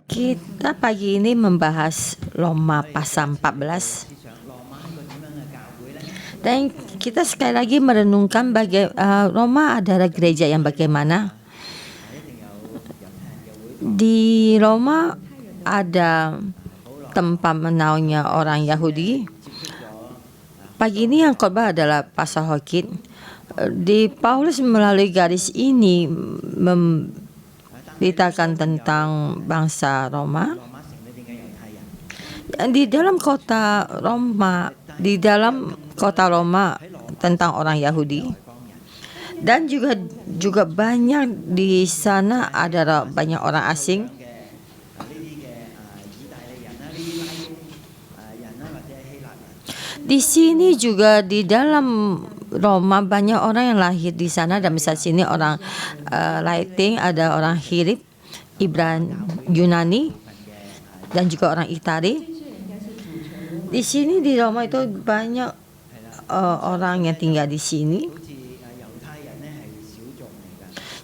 Kita pagi ini membahas Roma pasal 14. Dan kita sekali lagi merenungkan Roma adalah gereja yang bagaimana. Di Roma ada tempat menaungnya orang Yahudi. Pagi ini yang khotbah adalah Pastor Hokit. Di Paulus melalui garis ini memberitakan tentang bangsa Roma. Di dalam kota Roma tentang orang Yahudi, dan juga banyak di sana ada banyak orang asing. Di sini juga di dalam Roma banyak orang yang lahir di sana, dan misalnya sini orang Latin, ada orang Hirib, Yunani, dan juga orang Itali. Di sini di Roma itu banyak orang yang tinggal di sini.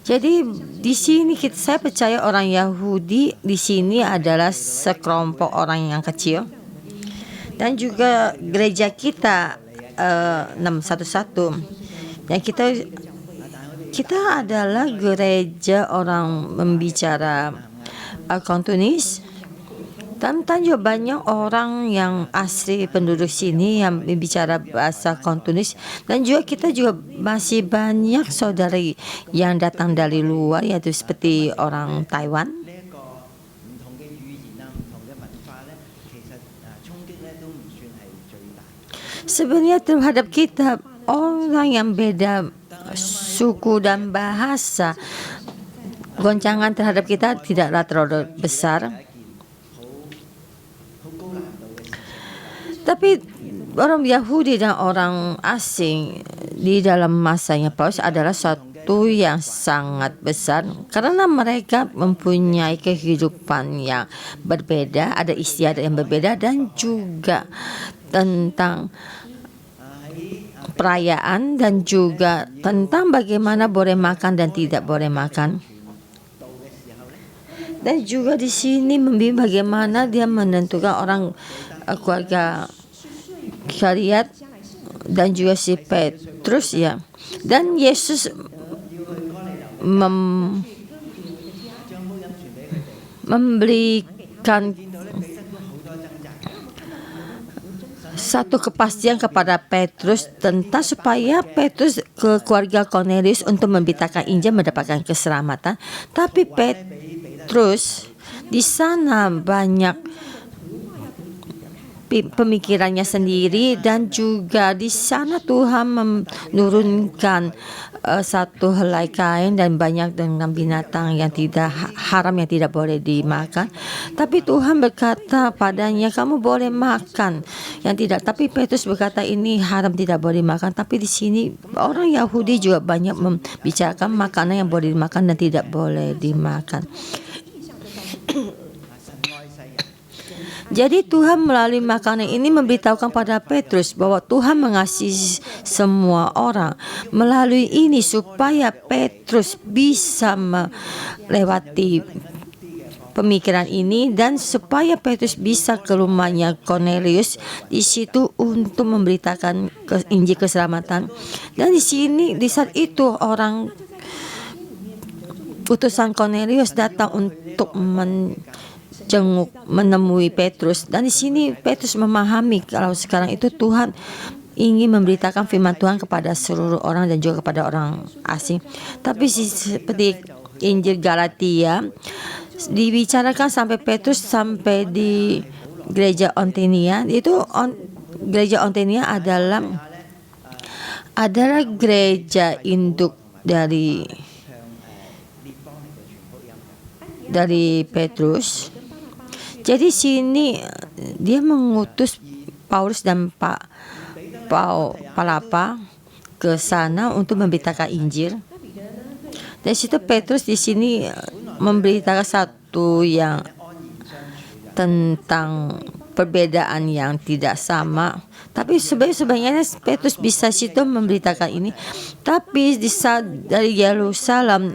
Jadi di sini saya percaya orang Yahudi di sini adalah sekelompok orang yang kecil. Dan juga gereja kita 611 yang kita adalah gereja orang membicara Kantonis. Dan juga banyak orang yang asli penduduk sini yang berbicara bahasa Kantonis, dan juga kita juga masih banyak saudari yang datang dari luar, yaitu seperti orang Taiwan. Sebenarnya terhadap kita orang yang beda suku dan bahasa, goncangan terhadap kita tidaklah terlalu besar. Tapi orang Yahudi dan orang asing di dalam masanya Paulus adalah suatu yang sangat besar, karena mereka mempunyai kehidupan yang berbeda, ada istiadat yang berbeda, dan juga tentang perayaan, dan juga tentang bagaimana boleh makan dan tidak boleh makan. Dan juga di sini membimbing bagaimana dia menentukan orang keluarga Syariat dan juga si Petrus, ya. Dan Yesus memberikan satu kepastian kepada Petrus tentang supaya Petrus ke keluarga Cornelius untuk memberitakan Injil mendapatkan keselamatan. Tapi Petrus di sana banyak pemikirannya sendiri, dan juga di sana Tuhan menurunkan satu helai kain dan banyak dengan binatang yang tidak haram, yang tidak boleh dimakan. Tapi Tuhan berkata padanya, kamu boleh makan yang tidak. Tapi Petrus berkata ini haram, tidak boleh dimakan. Tapi di sini orang Yahudi juga banyak membicarakan makanan yang boleh dimakan dan tidak boleh dimakan. Jadi Tuhan melalui makanan ini memberitahukan pada Petrus bahwa Tuhan mengasihi semua orang. Melalui ini supaya Petrus bisa melewati pemikiran ini, dan supaya Petrus bisa ke rumahnya Cornelius di situ untuk memberitakan Injil keselamatan. Dan di sini di saat itu orang utusan Cornelius datang untuk menemui Petrus, dan di sini Petrus memahami kalau sekarang itu Tuhan ingin memberitakan firman Tuhan kepada seluruh orang dan juga kepada orang asing. Tapi seperti Injil Galatia dibicarakan sampai Petrus sampai di gereja Ontenia. Itu gereja Ontenia adalah gereja induk dari Petrus. Jadi sini dia mengutus Paulus dan Palapa ke sana untuk memberitakan Injil. Dan situ Petrus di sini memberitakan satu yang tentang perbedaan yang tidak sama. Tapi sebenarnya Petrus bisa situ memberitakan ini. Tapi di saat dari Yerusalem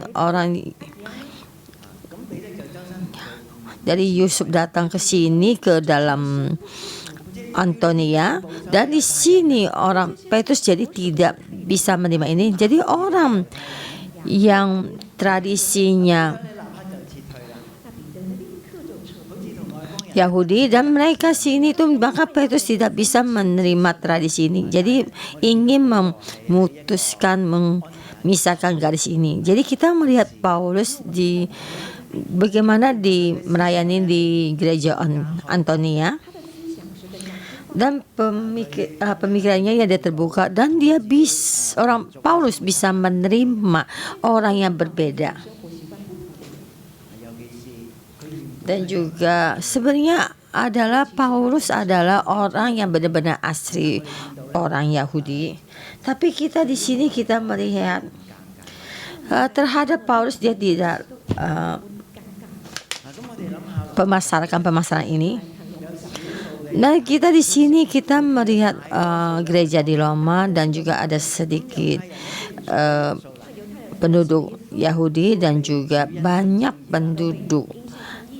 dari Yusuf datang ke sini ke dalam Antonia, dan di sini orang Petrus jadi tidak bisa menerima ini. Jadi orang yang tradisinya Yahudi dan mereka sini tuh, maka Petrus tidak bisa menerima tradisi ini. Jadi ingin memutuskan, memisahkan garis ini. Jadi kita melihat Paulus di bagaimana merayani di gereja Antonia, dan pemikirannya ya dia terbuka, dan orang Paulus bisa menerima orang yang berbeda. Dan juga sebenarnya Paulus adalah orang yang benar-benar asli orang Yahudi. Tapi kita di sini kita melihat terhadap Paulus, dia tidak pemasaran ini. Nah, kita di sini kita melihat gereja di Roma, dan juga ada sedikit penduduk Yahudi dan juga banyak penduduk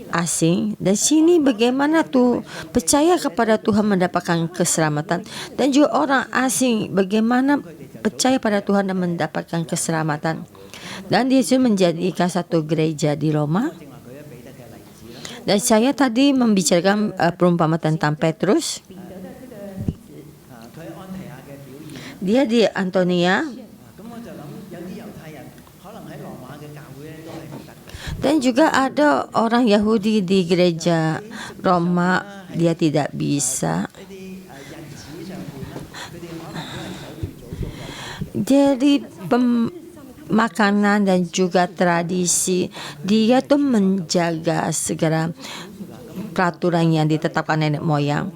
asing. Dan sini bagaimana tuh percaya kepada Tuhan mendapatkan keselamatan, dan juga orang asing bagaimana percaya pada Tuhan dan mendapatkan keselamatan. Dan Yesus menjadikan satu gereja di Roma. Dan saya tadi membicarakan perumpamaan tentang Petrus. Dia di Antonia, dan juga ada orang Yahudi di gereja Roma, dia tidak bisa. Jadi makanan dan juga tradisi, dia tuh menjaga segala peraturan yang ditetapkan nenek moyang.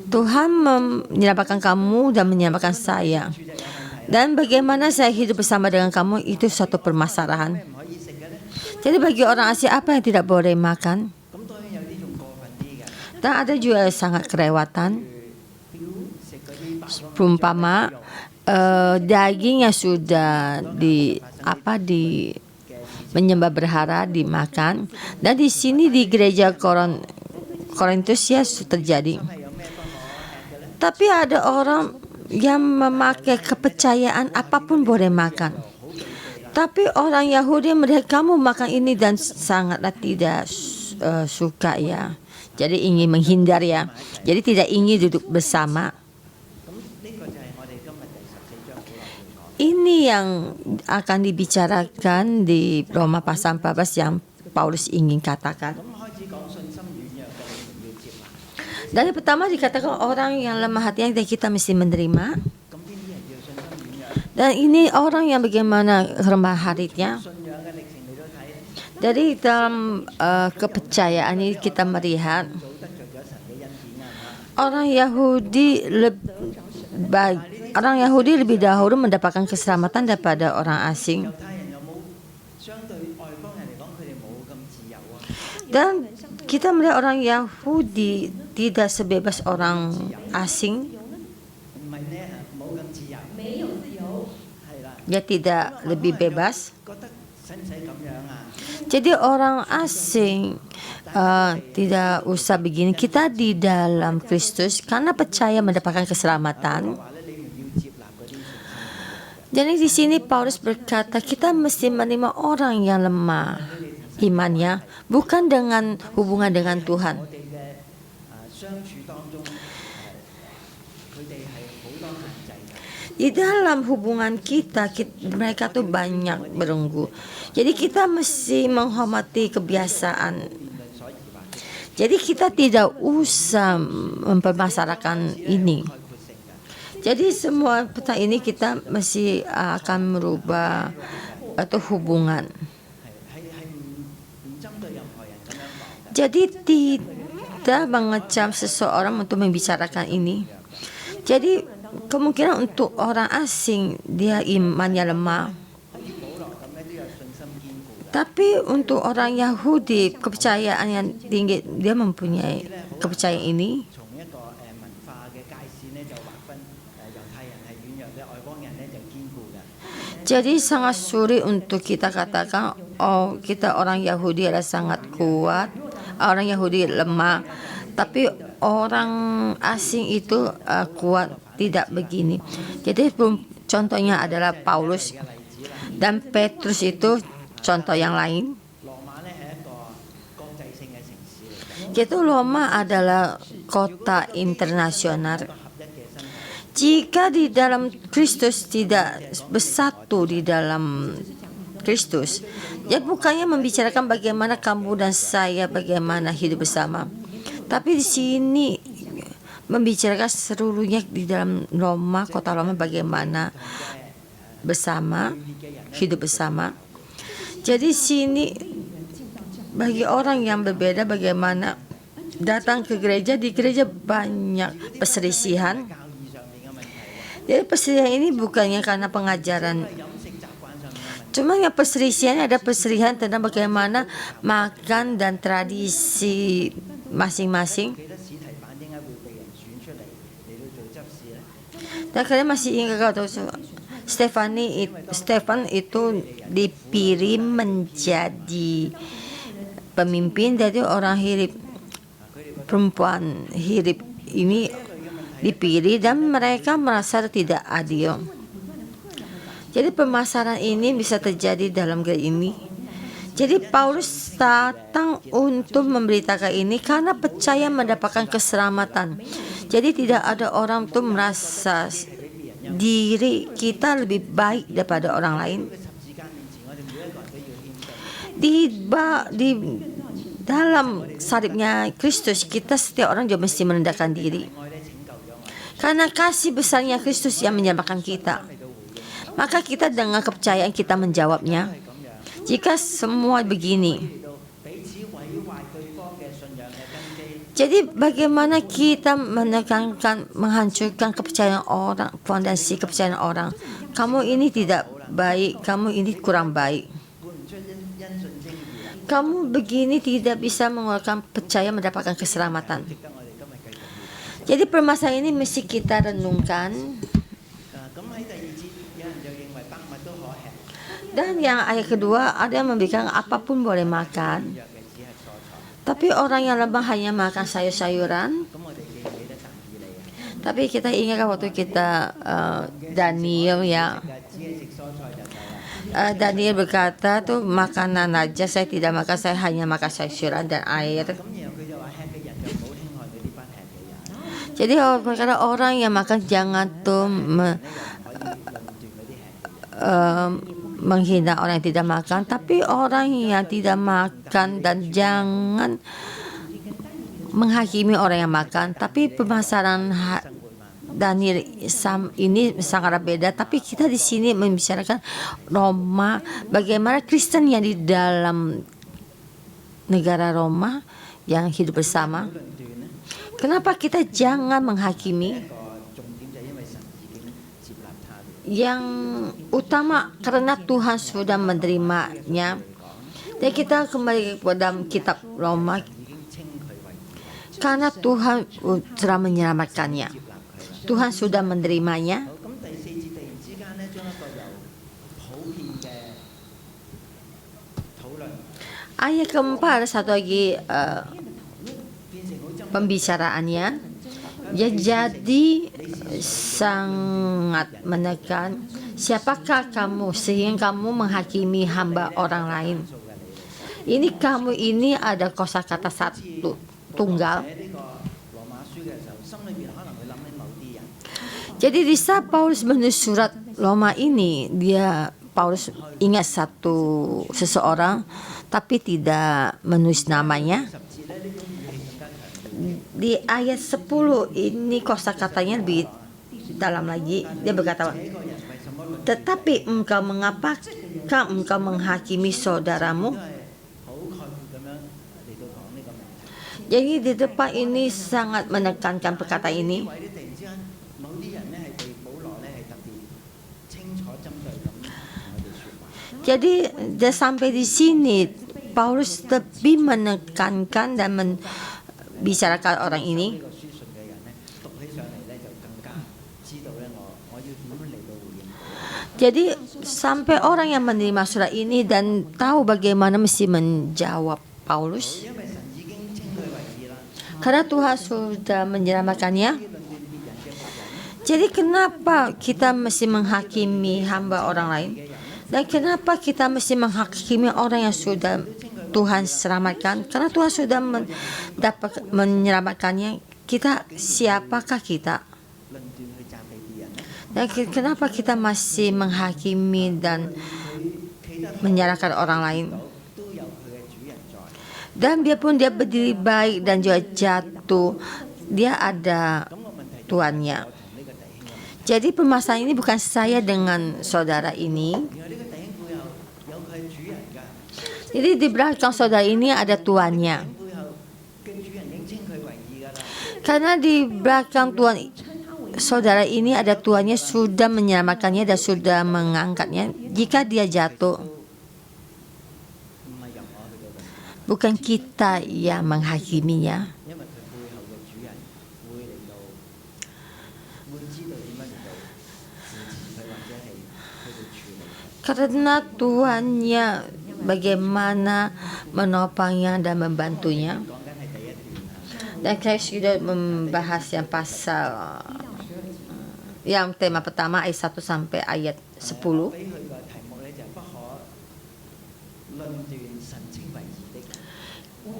Tuhan menyelamatkan kamu dan menyelamatkan saya, dan bagaimana saya hidup bersama dengan kamu itu suatu permasalahan. Jadi bagi orang Asia, apa yang tidak boleh makan? Dan ada juga sangat kelewatan. Perumpama daging yang sudah menyembah berhala dimakan. Dan di sini di gereja Korintus ya terjadi. Tapi ada orang yang memakai kepercayaan apapun boleh makan. Tapi orang Yahudi melihat kamu makan ini dan sangatlah tidak suka ya. Jadi ingin menghindar ya. Jadi tidak ingin duduk bersama. Ini yang akan dibicarakan di Roma pasal 14 yang Paulus ingin katakan. Dan yang pertama dikatakan orang yang lemah hati yang kita mesti menerima. Dan ini orang yang bagaimana lemah hatinya. Dari dalam kepercayaan ini kita melihat orang Yahudi lebih dahulu mendapatkan keselamatan daripada orang asing. Dan kita melihat orang Yahudi tidak sebebas orang asing. Dia tidak lebih bebas. Jadi orang asing tidak usah begini. Kita di dalam Kristus karena percaya mendapatkan keselamatan. Jadi di sini Paulus berkata kita mesti menerima orang yang lemah imannya, bukan dengan hubungan dengan Tuhan. Di dalam hubungan kita mereka tuh banyak berenggu. Jadi kita mesti menghormati kebiasaan. Jadi kita tidak usah mempermasalahkan ini. Jadi semua peta ini kita mesti akan merubah atau hubungan. Jadi tidak mengecam seseorang untuk membicarakan ini. Jadi kemungkinan untuk orang asing dia imannya lemah. Tapi untuk orang Yahudi kepercayaan yang tinggi, dia mempunyai kepercayaan ini. Jadi sangat sulit untuk kita katakan kita orang Yahudi adalah sangat kuat orang Yahudi lemah, tapi orang asing itu kuat. Tidak begini. Jadi contohnya adalah Paulus dan Petrus itu contoh yang lain. Jadi Roma adalah kota internasional. Jika di dalam Kristus tidak bersatu di dalam Kristus, ya bukannya membicarakan bagaimana kamu dan saya bagaimana hidup bersama, tapi di sini membicarakan seluruhnya di dalam Roma, kota Roma, bagaimana bersama, hidup bersama. Jadi sini bagi orang yang berbeda bagaimana datang ke gereja, di gereja banyak perselisihan. Jadi perselisihan ini bukannya karena pengajaran, cuma yang perselisihan ada perselisihan tentang bagaimana makan dan tradisi masing-masing. Dan kalian masih ingat kalau Stefan itu dipilih menjadi pemimpin, jadi orang Hirib, perempuan Hirib ini dipilih dan mereka merasa tidak adil. Jadi permasalahan ini bisa terjadi dalam gereja ini. Jadi Paulus datang untuk memberitakan ini karena percaya mendapatkan keselamatan. Jadi tidak ada orang tuh merasa diri kita lebih baik daripada orang lain. Di dalam salibnya Kristus, kita setiap orang juga mesti merendahkan diri. Karena kasih besarnya Kristus yang menyelamatkan kita, maka kita dengan kepercayaan kita menjawabnya. Jika semua begini, jadi bagaimana kita menekankan, menghancurkan kepercayaan orang, fondasi kepercayaan orang. Kamu ini tidak baik, kamu ini kurang baik. Kamu begini tidak bisa mengeluarkan percaya mendapatkan keselamatan. Jadi permasalahan ini mesti kita renungkan. Dan yang ayat kedua, ada yang memberikan apapun boleh makan, tapi orang yang lemah hanya makan sayur-sayuran. Tapi kita ingat waktu kita Daniel ya, Daniel berkata tuh makanan aja saya tidak makan, saya hanya makan sayuran dan air. Jadi karena orang yang makan jangan tuh menghina orang yang tidak makan, tapi orang yang tidak makan, dan jangan menghakimi orang yang makan. Tapi permasalahan Daniel ini sangat beda. Tapi kita di sini membicarakan Roma, bagaimana Kristen yang di dalam negara Roma yang hidup bersama. Kenapa kita jangan menghakimi? Yang utama karena Tuhan sudah menerimanya. Dan kita kembali kepada kitab Roma, karena Tuhan sudah menyelamatkannya, Tuhan sudah menerimanya. Ayat keempat satu lagi pembicaraannya. Ya, jadi sangat menekan, siapakah kamu sehingga kamu menghakimi hamba orang lain? Ini kamu ini ada kosakata satu tunggal. Jadi di saat Paulus menulis surat Roma ini, Paulus ingat seseorang, tapi tidak menulis namanya. Di ayat 10 ini kosakatanya lebih dalam lagi. Dia berkata, tetapi mengapakah engkau menghakimi saudaramu? Jadi di depan ini sangat menekankan perkataan ini. Jadi sampai di sini Paulus lebih menekankan dan bicarakan orang ini. Jadi sampai orang yang menerima surat ini dan tahu bagaimana mesti menjawab Paulus. Karena Tuhan sudah menyelamatkannya. Jadi kenapa kita mesti menghakimi hamba orang lain? Dan kenapa kita mesti menghakimi orang yang sudah Tuhan selamatkan? Karena Tuhan sudah menyelamatkannya. Kita, siapakah kita? Dan kenapa kita masih menghakimi dan menyalahkan orang lain? Dan biarpun dia berdiri baik dan juga jatuh, dia ada tuannya. Jadi permasalahan ini bukan saya dengan saudara ini. Jadi di belakang saudara ini ada tuannya. Karena di belakang tuan saudara ini ada tuannya, sudah menyelamatkannya dan sudah mengangkatnya. Jika dia jatuh, bukan kita yang menghakiminya. Karena tuannya bagaimana menopangnya dan membantunya. Dan saya sudah membahas yang pasal yang tema pertama ayat 1 sampai ayat 10.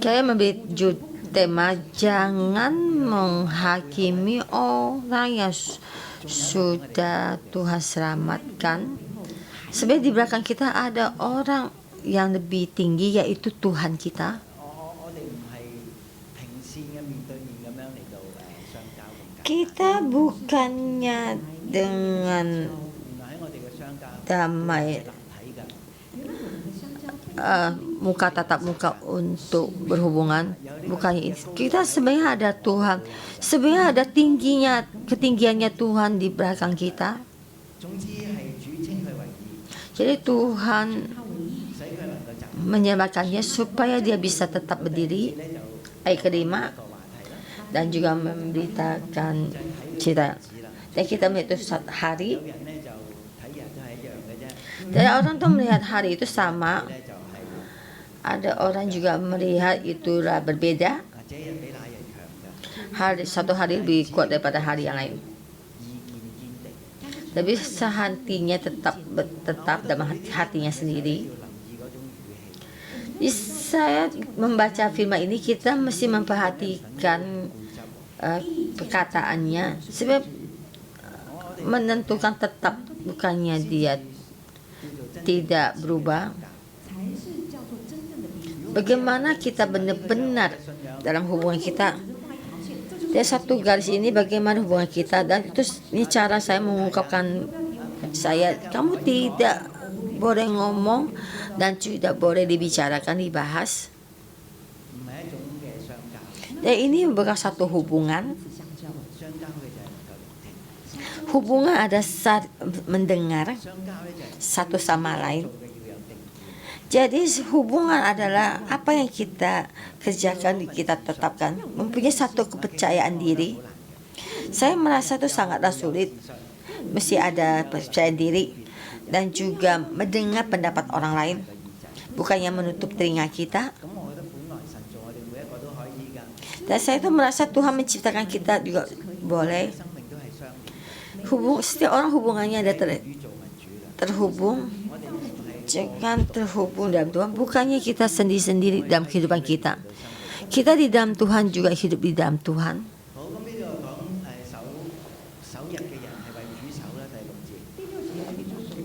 Saya memberi tema jangan menghakimi orang yang sudah Tuhan selamatkan. Sebenarnya di belakang kita ada orang yang lebih tinggi, yaitu Tuhan kita. Kita bukannya dengan damai muka tatap muka untuk berhubungan, bukannya itu. Kita sebenarnya ada Tuhan, sebenarnya ada ketinggiannya Tuhan di belakang kita. Jadi Tuhan menyelamatkannya supaya dia bisa tetap berdiri. Ayat kelima, dan juga memberitakan cerita. Dan kita melihat itu hari. Dan orang tuh melihat hari itu sama. Ada orang juga melihat itulah berbeda. Satu hari lebih kuat daripada hari yang lain. Tapi sehatinya tetap dalam hatinya sendiri. Jadi saya membaca firman ini, kita mesti memperhatikan perkataannya, sebab menentukan tetap, bukannya dia tidak berubah. Bagaimana kita benar-benar dalam hubungan kita. Dia satu garis ini bagaimana hubungan kita, dan itu ini cara saya mengungkapkan saya. Kamu tidak boleh ngomong dan tidak boleh dibicarakan, dibahas. Dan ini bukan satu hubungan. Hubungan ada saat mendengar satu sama lain. Jadi hubungan adalah apa yang kita kerjakan, kita tetapkan, mempunyai satu kepercayaan diri. Saya merasa itu sangatlah sulit. Mesti ada percaya diri dan juga mendengar pendapat orang lain, bukannya menutup telinga kita. Dan saya itu merasa Tuhan menciptakan kita juga boleh. Setiap orang hubungannya ada terhubung. Jangan terhubung dalam Tuhan, bukannya kita sendiri-sendiri dalam kehidupan kita. Kita di dalam Tuhan juga hidup di dalam Tuhan.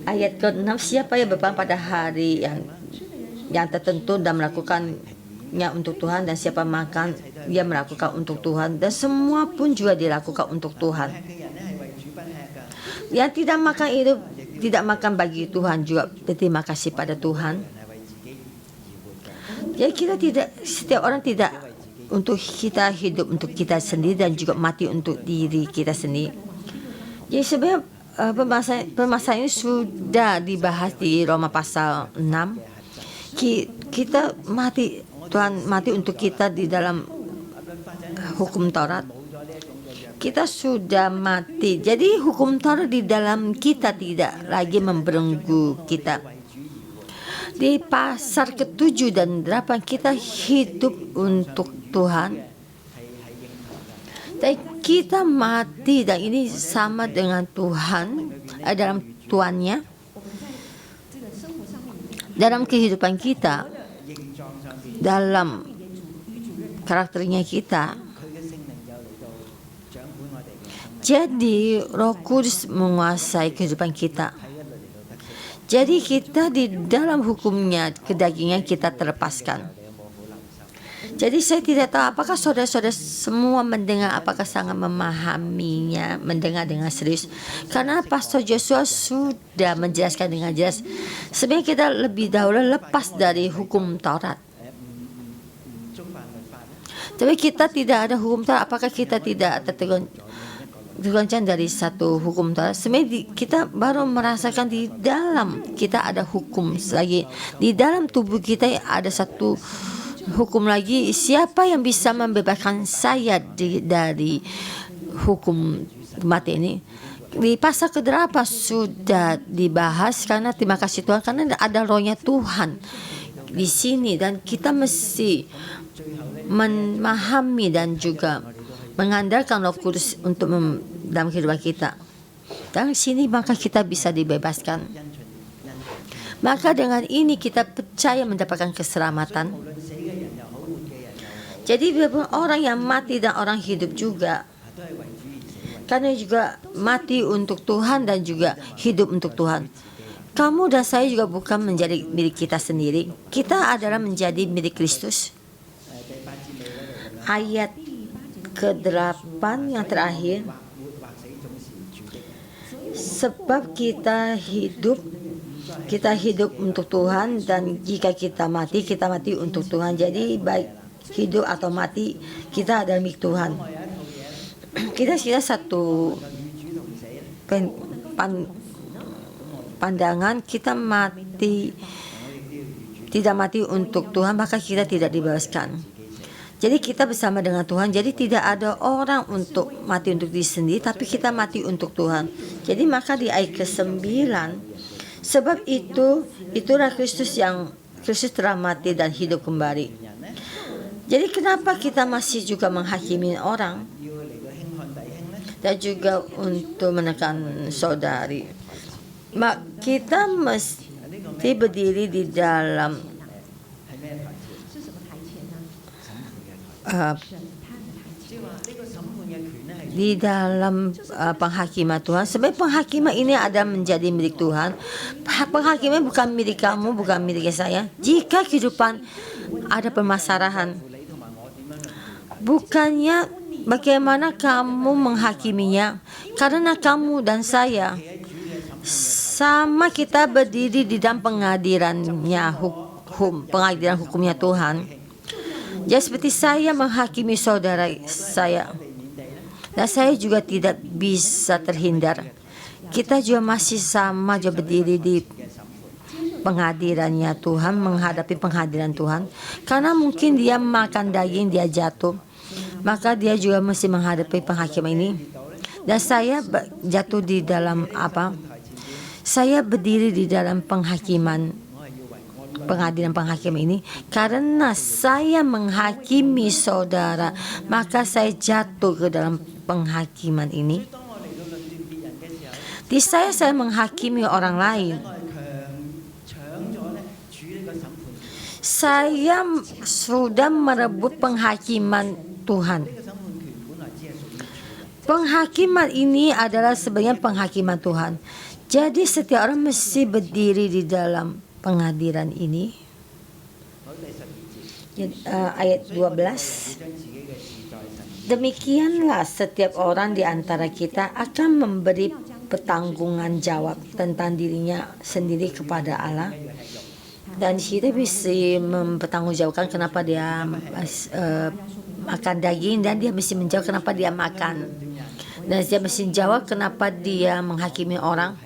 Ayat ke-6, siapa yang berperang pada hari yang tertentu dan melakukannya untuk Tuhan, dan siapa makan dia melakukan untuk Tuhan, dan semua pun juga dilakukan untuk Tuhan. Yang tidak makan itu tidak makan bagi Tuhan, juga berterima kasih pada Tuhan. Jadi setiap orang tidak untuk kita hidup untuk kita sendiri dan juga mati untuk diri kita sendiri. Jadi sebenarnya permasalahan ini sudah dibahas di Roma pasal 6. Kita mati, Tuhan mati untuk kita di dalam hukum Taurat. Kita sudah mati. Jadi hukum Taurat di dalam kita tidak lagi membelenggu kita. Di pasal ke-7 dan 8 kita hidup untuk Tuhan. Tapi kita mati dan ini sama dengan Tuhan, dalam Tuannya, dalam kehidupan kita, dalam karakternya kita. Jadi Roh Kudus menguasai kehidupan kita. Jadi kita di dalam hukumnya kedagingan kita terlepaskan. Jadi saya tidak tahu apakah saudara-saudara semua mendengar, apakah sangat memahaminya, mendengar dengan serius. Karena Pastor Joshua sudah menjelaskan dengan jelas. Sebenarnya kita lebih dahulu lepas dari hukum Taurat. Tapi kita tidak ada hukum Taurat, apakah kita tidak tergoncang dari satu hukum Taurat? Sebenarnya kita baru merasakan di dalam kita ada hukum lagi. Di dalam tubuh kita ada satu hukum lagi. Siapa yang bisa membebaskan saya dari hukum mati ini? Di pasal ke-8 sudah dibahas, karena terima kasih Tuhan, karena ada rohnya Tuhan di sini, dan kita mesti memahami dan juga mengandalkan Roh Kudus untuk dalam kehidupan kita. Dan sini maka kita bisa dibebaskan. Maka dengan ini kita percaya mendapatkan keselamatan. Jadi biarpun orang yang mati dan orang hidup juga, karena juga mati untuk Tuhan dan juga hidup untuk Tuhan. Kamu dan saya juga bukan menjadi milik kita sendiri. Kita adalah menjadi milik Kristus. Ayat ke-8 yang terakhir. Sebab kita hidup untuk Tuhan, dan jika kita mati untuk Tuhan. Jadi baik hidup atau mati, kita adalah milik Tuhan. Kita sudah satu pandangan, kita tidak mati untuk Tuhan, maka kita tidak dibebaskan. Jadi kita bersama dengan Tuhan. Jadi tidak ada orang untuk mati untuk diri sendiri, tapi kita mati untuk Tuhan. Jadi maka di ayat ke-9, sebab itulah Kristus telah mati dan hidup kembali. Jadi kenapa kita masih juga menghakimi orang dan juga untuk menekan saudari? Kita mesti berdiri di dalam penghakiman Tuhan. Sebab penghakiman ini ada menjadi milik Tuhan. Penghakiman bukan milik kamu, bukan milik saya. Jika kehidupan ada permasalahan, bukannya bagaimana kamu menghakiminya, karena kamu dan saya sama, kita berdiri di dalam pengadilan hukumnya Tuhan. Jadi seperti saya menghakimi saudara saya, dan saya juga tidak bisa terhindar. Kita juga masih sama juga berdiri di pengadilannya Tuhan, menghadapi pengadilan Tuhan. Karena mungkin dia makan daging, dia jatuh, maka dia juga mesti menghadapi penghakiman ini. Dan saya jatuh di dalam apa? Saya berdiri di dalam pengadilan penghakiman ini, karena saya menghakimi saudara, maka saya jatuh ke dalam penghakiman ini. Di saya menghakimi orang lain. Saya sudah merebut penghakiman Tuhan. Penghakiman ini adalah sebenarnya penghakiman Tuhan. Jadi setiap orang mesti berdiri di dalam pengadilan ini. Ayat 12. Demikianlah setiap orang di antara kita akan memberi pertanggungan jawab tentang dirinya sendiri kepada Allah. Dan kita bisa mempertanggungjawabkan kenapa dia makan daging, dan dia mesti menjawab kenapa dia makan. Dan dia mesti jawab kenapa dia menghakimi orang.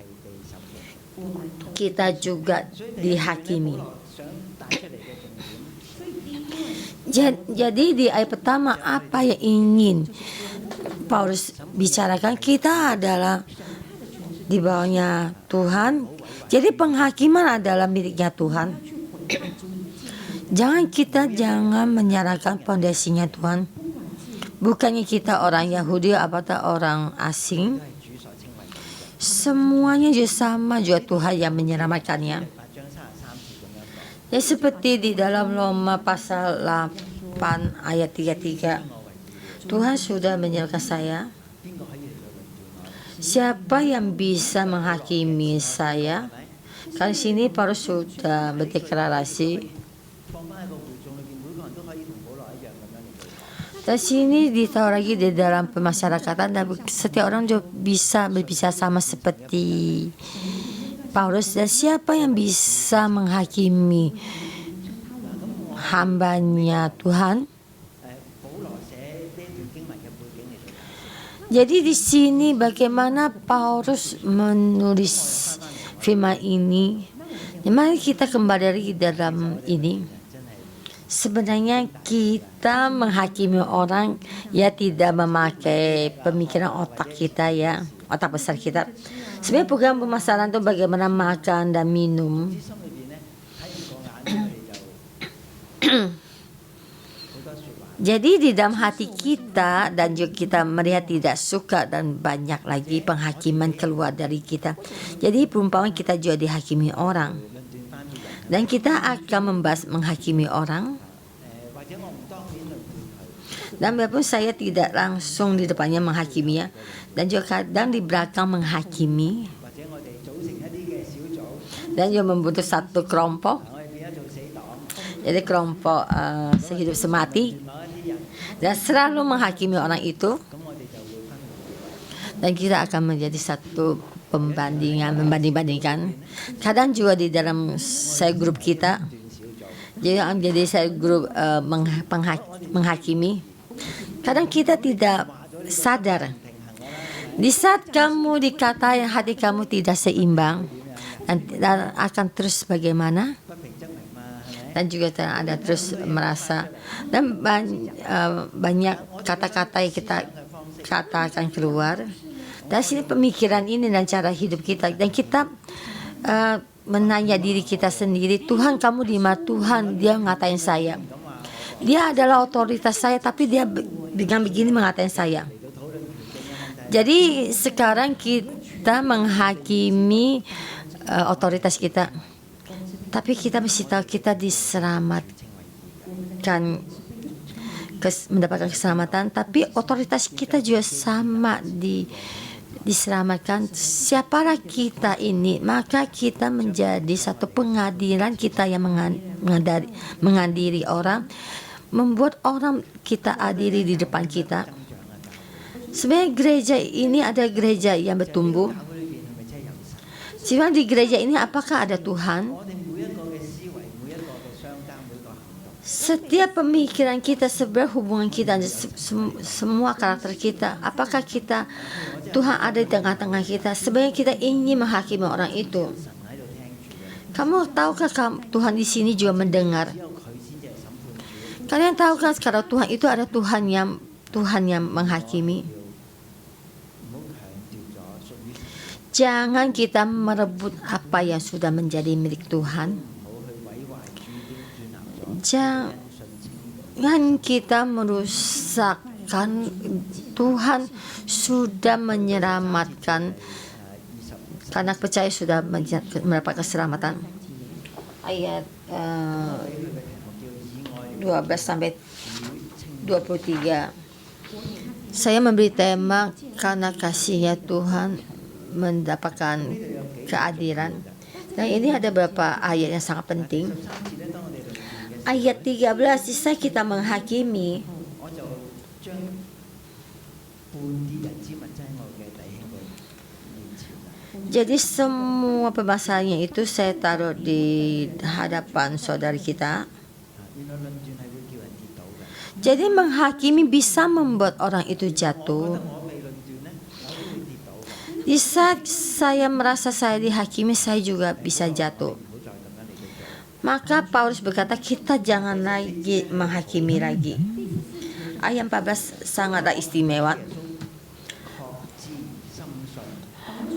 Kita juga dihakimi. Jadi di ayat pertama, apa yang ingin Paulus bicarakan, kita adalah di bawahnya Tuhan. Jadi penghakiman adalah miliknya Tuhan. Jangan menyalahkan pondasinya Tuhan. bukannya kita orang Yahudi atau orang asing, semuanya juga sama, juga Tuhan yang menyelamatkannya. Ya seperti di dalam Roma pasal 8 ayat 33, Tuhan sudah menyelamatkan saya. Siapa yang bisa menghakimi saya? Kan sini Paulus sudah berdeklarasi. Dan sini ditaruh lagi di dalam pemasyarakatan, dan setiap orang juga bisa berbicara sama seperti Paulus. Dan siapa yang bisa menghakimi hambanya Tuhan? Jadi di sini bagaimana Paulus menulis firman ini? Mari kita kembali lagi dalam ini. Sebenarnya kita menghakimi orang ya tidak memakai pemikiran otak kita, ya, otak besar kita. Sebenarnya bukan permasalahan itu bagaimana makan dan minum. Jadi di dalam hati kita dan juga kita melihat tidak suka dan banyak lagi penghakiman keluar dari kita. Jadi perumpamaan kita juga dihakimi orang. Dan kita akan membahas menghakimi orang. Dan biarpun saya tidak langsung di depannya menghakiminya, dan juga kadang di belakang menghakimi, dan juga membentuk satu kelompok, jadi kelompok sehidup semati, dan selalu menghakimi orang itu. Dan kita akan menjadi satu membanding-bandingkan. Kadang juga di dalam saya grup kita, jadi saya grup menghakimi. Kadang kita tidak sadar. Di saat kamu dikatain hati kamu tidak seimbang, dan akan terus bagaimana? Dan juga ada terus merasa, dan banyak kata-kata yang kita katakan keluar. Dari sini pemikiran ini dan cara hidup kita, dan kita menanya diri kita sendiri, Tuhan kamu di mana? Tuhan, dia ngatain saya, dia adalah otoritas saya, tapi dia dengan begini mengatain saya. Jadi sekarang kita menghakimi otoritas kita, tapi kita mesti tahu kita diselamatkan, mendapatkan keselamatan, tapi otoritas kita juga sama diselamatkan. Siapalah kita ini, maka kita menjadi satu pengadilan kita yang mengadili orang, membuat orang kita adili di depan kita. Sebenarnya gereja ini ada gereja yang bertumbuh. Cuma di gereja ini apakah ada Tuhan? Setiap pemikiran kita, sebenarnya hubungan kita, semua karakter kita, apakah kita Tuhan ada di tengah-tengah kita? Sebenarnya kita ingin menghakimi orang itu. Kamu tahukah Tuhan di sini juga mendengar? Kalian tahu kan kalau Tuhan itu ada Tuhan yang menghakimi. Jangan kita merebut apa yang sudah menjadi milik Tuhan. Jangan kita merusakkan. Tuhan sudah menyelamatkan, karena percaya sudah mendapat keselamatan. Ayat 12 sampai 23. Saya memberi tema karena kasihnya Tuhan mendapatkan keadilan. Dan ini ada beberapa ayat yang sangat penting. Ayat 13, sisa kita menghakimi. Jadi semua pembahasannya itu saya taruh di hadapan saudari kita. Jadi menghakimi bisa membuat orang itu jatuh. Di saat saya merasa saya dihakimi, saya juga bisa jatuh. Maka Paulus berkata kita jangan lagi menghakimi lagi. Ayat 14 sangatlah istimewa.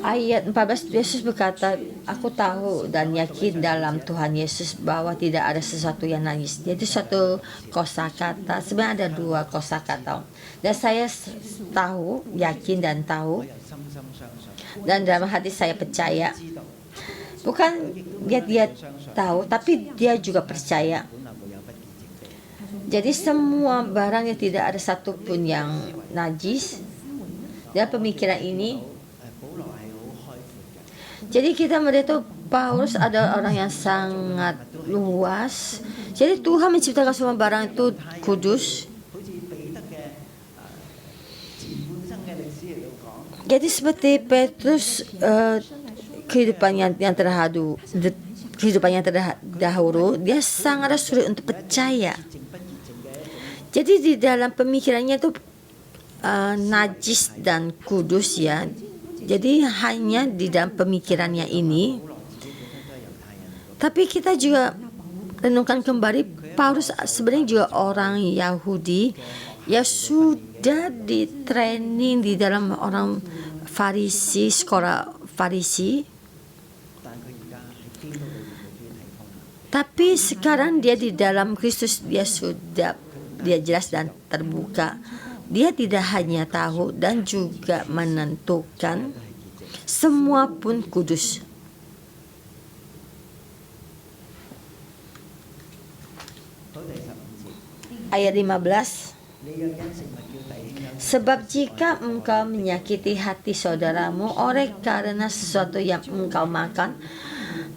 Ayat 14 Yesus berkata, aku tahu dan yakin dalam Tuhan Yesus bahwa tidak ada sesuatu yang najis. Jadi suatu kosakata, sebenarnya ada dua kosakata. Dan saya tahu, yakin dan tahu, dan dalam hati saya percaya. Bukan dia tahu, tapi dia juga percaya. Jadi semua barang yang tidak ada satupun yang najis. Dan pemikiran ini, jadi kita melihat Paulus adalah orang yang sangat luas. Jadi Tuhan menciptakan semua barang itu kudus. Jadi seperti Petrus, kehidupan yang terdahulu, dia sangat sulit untuk percaya. Jadi di dalam pemikirannya itu najis dan kudus ya. Jadi hanya di dalam pemikirannya ini. Tapi kita juga renungkan kembali, Paulus sebenarnya juga orang Yahudi yang sudah di-training di dalam orang Farisi, sekolah Farisi. Tapi sekarang dia di dalam Kristus, dia jelas dan terbuka. Dia tidak hanya tahu dan juga menentukan, semua pun kudus. Ayat 15. Sebab jika engkau menyakiti hati saudaramu oleh karena sesuatu yang engkau makan,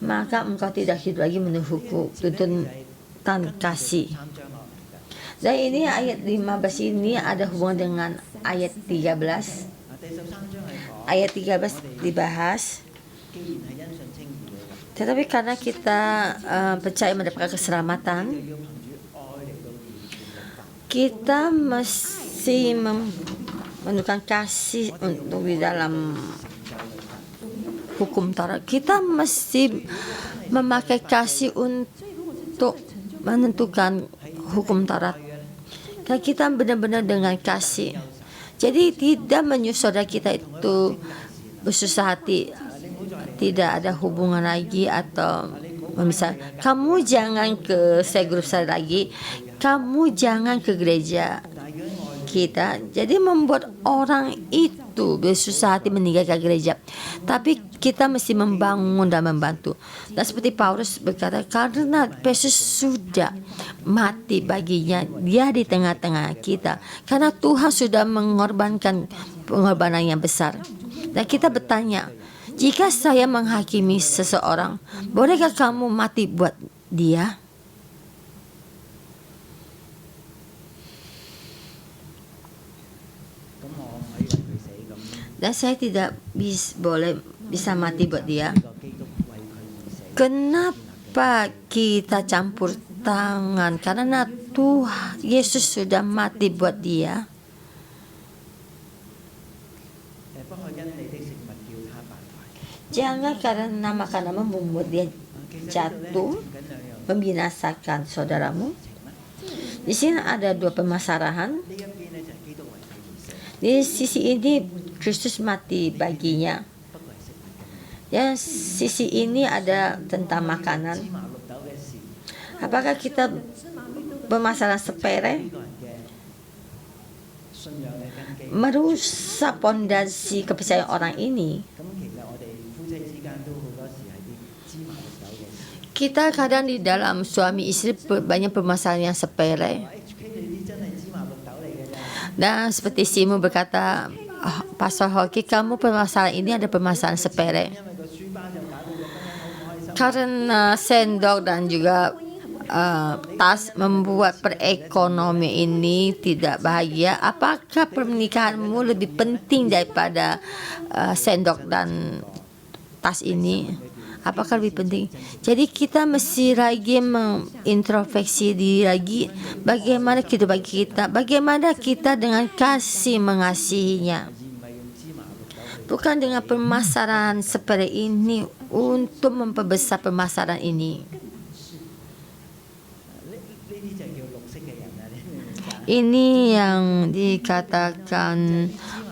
maka engkau tidak hidup lagi menurut tuntutan kasih. Dan ini ayat 15 ini ada hubungan dengan ayat 13. Ayat 13 dibahas. Tetapi karena kita percaya mendapatkan keselamatan, kita mesti menunjukkan kasih untuk di dalam hukum Taurat. Kita mesti memakai kasih untuk menentukan hukum Taurat. Dan kita benar-benar dengan kasih. Jadi tidak menyuruh saudara kita itu bersusah hati, tidak ada hubungan lagi, atau misalnya kamu jangan ke grup saya lagi, kamu jangan ke gereja kita. Jadi membuat orang itu bersusah hati meninggalkan gereja. Tapi kita mesti membangun dan membantu. Dan seperti Paulus berkata, karena Yesus sudah mati baginya, dia di tengah-tengah kita. Karena Tuhan sudah mengorbankan pengorbanan yang besar. Dan kita bertanya, jika saya menghakimi seseorang, bolehkah kamu mati buat dia? Dan saya tidak bisa mati buat dia. Kenapa kita campur tangan? Karena Tuhan Yesus sudah mati buat dia. Jangan karena makananmu membuat dia jatuh, membinasakan saudaramu. Di sini ada dua permasalahan. Di sisi ini Kristus mati baginya. Ya, sisi ini ada tentang makanan. Apakah kita bermasalah sepele? Merusak pondasi kepercayaan orang ini. Kita kadang di dalam suami istri banyak permasalahan yang sepele. Dan seperti Simu berkata, Pastor Hoki, kamu permasalahan ini ada permasalahan sepele. Karena sendok dan juga tas membuat perekonomian ini tidak bahagia. Apakah pernikahanmu lebih penting daripada sendok dan tas ini? Apakah lebih penting? Jadi kita mesti lagi mengintrospeksi diri lagi, bagaimana kehidupan kita, bagaimana kita dengan kasih mengasihinya, bukan dengan permasalahan seperti ini untuk memperbesar permasalahan ini. Ini yang dikatakan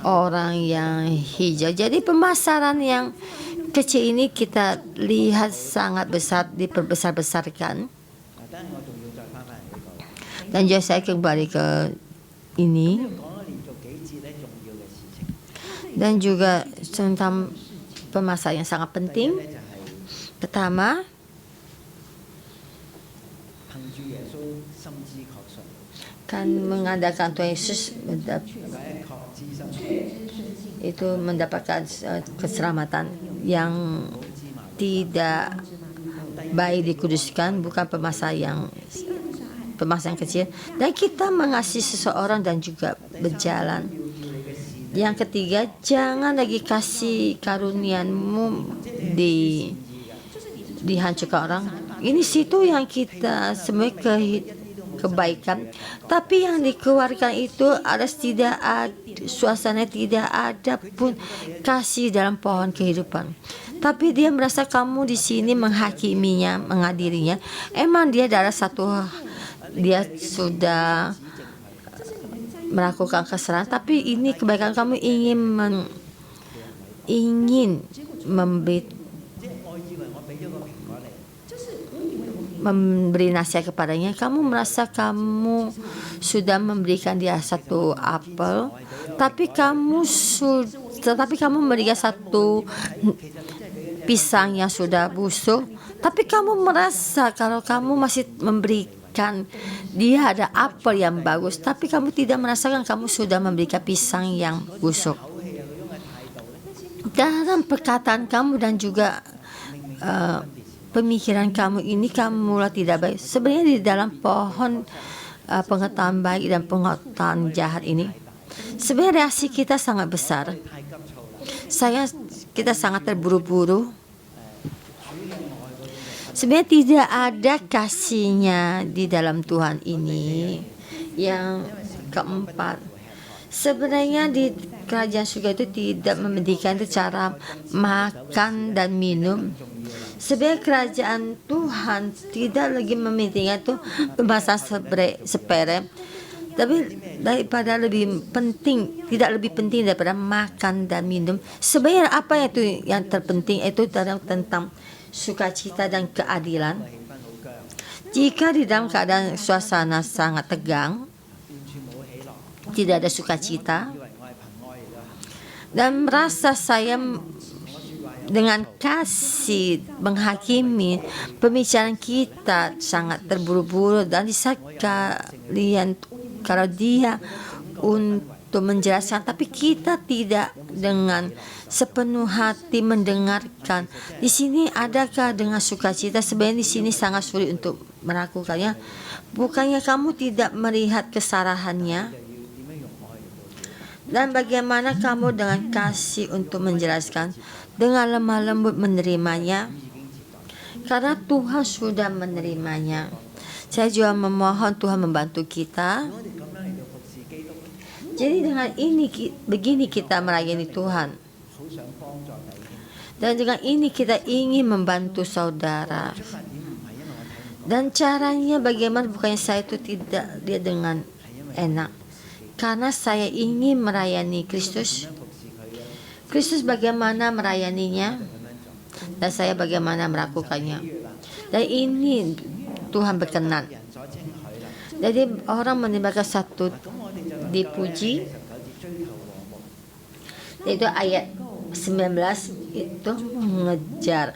orang yang hijau. Jadi pemasaran yang kecil ini kita lihat sangat besar, diperbesar-besarkan. Dan juga saya kembali ke ini. Dan juga tentang pemasaran yang sangat penting. Pertama, kan mengadakan Tuhan Yesus itu mendapatkan keselamatan yang tidak baik dikuduskan, bukan pemasaran yang kecil. Dan kita mengasihi seseorang dan juga berjalan. Yang ketiga, jangan lagi kasih karuniamu dihancurkan orang. Ini situ yang kita semua kebaikan, tapi yang dikeluarkan itu ada tidak ada suasana, tidak ada pun kasih dalam pohon kehidupan. Tapi dia merasa kamu di sini menghakiminya, mengadilinya. Emang dia dia sudah melakukan kesalahan, tapi ini kebaikan kamu ingin memberi nasihat kepadanya. Kamu merasa kamu sudah memberikan dia satu apel, tapi kamu memberikan satu pisang yang sudah busuk, tapi kamu merasa kalau kamu masih memberikan dia ada apel yang bagus, tapi kamu tidak merasakan kamu sudah memberikan pisang yang busuk. Dalam perkataan kamu dan juga pemikiran kamu ini, kamu tidak baik. Sebenarnya di dalam pohon pengetahuan baik dan pengetahuan jahat ini, sebenarnya reaksi kita sangat besar. Kita sangat terburu-buru. Sebenarnya tidak ada kasihnya di dalam Tuhan ini. Yang keempat, sebenarnya di kerajaan surga itu tidak mementingkan cara makan dan minum. Sebenarnya kerajaan Tuhan tidak lagi mementingkan itu bahasa sepele, tapi daripada tidak lebih penting daripada makan dan minum. Sebenarnya apa itu yang terpenting, itu tentang sukacita dan keadilan. Jika di dalam keadaan suasana sangat tegang, tidak ada sukacita, dan merasa saya dengan kasih menghakimi, pembicaraan kita sangat terburu-buru, dan di saat kalian kalau dia untuk menjelaskan, tapi kita tidak dengan sepenuh hati mendengarkan. Di sini adakah dengan sukacita? Sebenarnya di sini sangat sulit untuk melakukannya. Bukannya kamu tidak melihat kesalahannya? Dan bagaimana kamu dengan kasih untuk menjelaskan, dengan lemah lembut menerimanya? Karena Tuhan sudah menerimanya. Saya juga memohon Tuhan membantu kita. Jadi dengan begini kita melayani Tuhan. Dan dengan ini kita ingin membantu saudara. Dan caranya bagaimana? Bukannya saya itu tidak dia dengan enak, karena saya ingin merayani Kristus. Kristus bagaimana merayaninya, dan saya bagaimana melakukannya. Dan ini Tuhan berkenan. Jadi orang menimbulkan satu dipuji, yaitu ayat 19 itu mengejar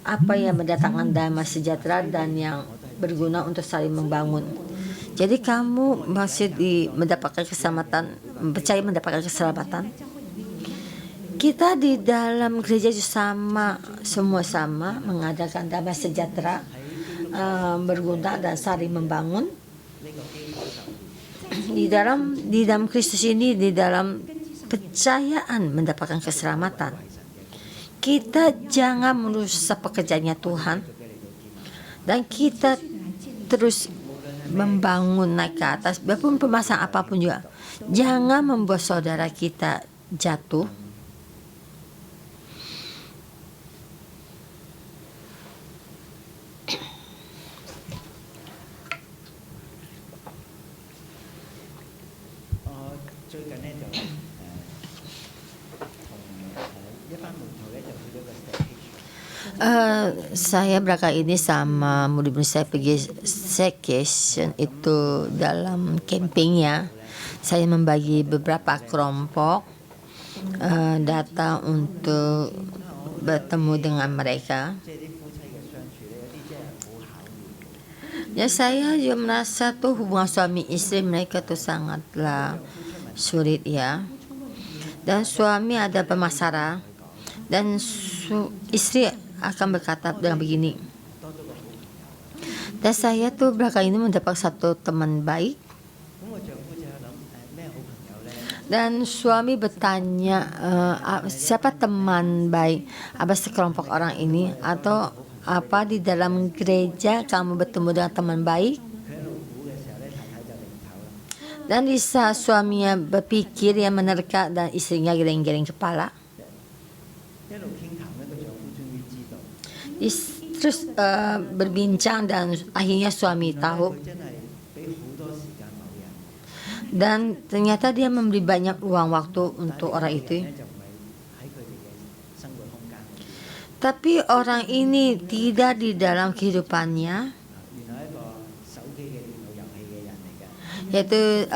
apa yang mendatangkan damai sejahtera dan yang berguna untuk saling membangun. Jadi kamu masih mendapatkan keselamatan, percaya mendapatkan keselamatan. Kita di dalam gereja semua sama mengadakan damai sejahtera, berguna dan saling membangun. Di dalam Kristus ini, di dalam percayaan mendapatkan keselamatan. Kita jangan merusak pekerjaannya Tuhan, dan kita terus membangun naik ke atas, walaupun permasalahan apapun juga. Jangan membuat saudara kita jatuh. Saya berkali ini sama murid-murid saya pergi staycation itu dalam campingnya. Saya membagi beberapa kelompok datang untuk bertemu dengan mereka. Ya, saya juga merasa tuh hubungan suami istri mereka tuh sangatlah sulit ya. Dan suami ada bermasalah dan istri akan berkata dengan begini. Dan saya tuh berkali ini mendapat satu teman baik. Dan suami bertanya, siapa teman baik? Apa sekelompok orang ini? Atau apa di dalam gereja kamu bertemu dengan teman baik? Dan di saat suaminya berpikir, dia menerka dan istrinya geleng-geleng kepala. Terus berbincang dan akhirnya suami tahu. Dan ternyata dia memberi banyak uang waktu untuk orang itu. Tapi orang ini tidak di dalam kehidupannya, yaitu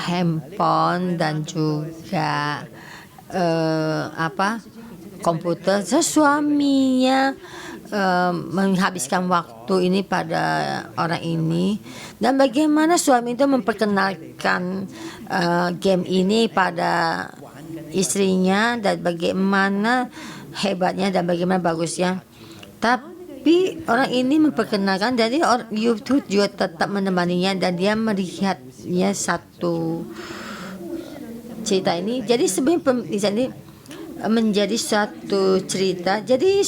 handphone dan juga komputer. Suaminya menghabiskan waktu ini pada orang ini, dan bagaimana suami itu memperkenalkan game ini pada istrinya, dan bagaimana hebatnya dan bagaimana bagusnya. Tapi orang ini memperkenalkan, jadi YouTube juga tetap menemaninya dan dia melihatnya satu cerita ini. Jadi sebenarnya ini menjadi satu cerita. Jadi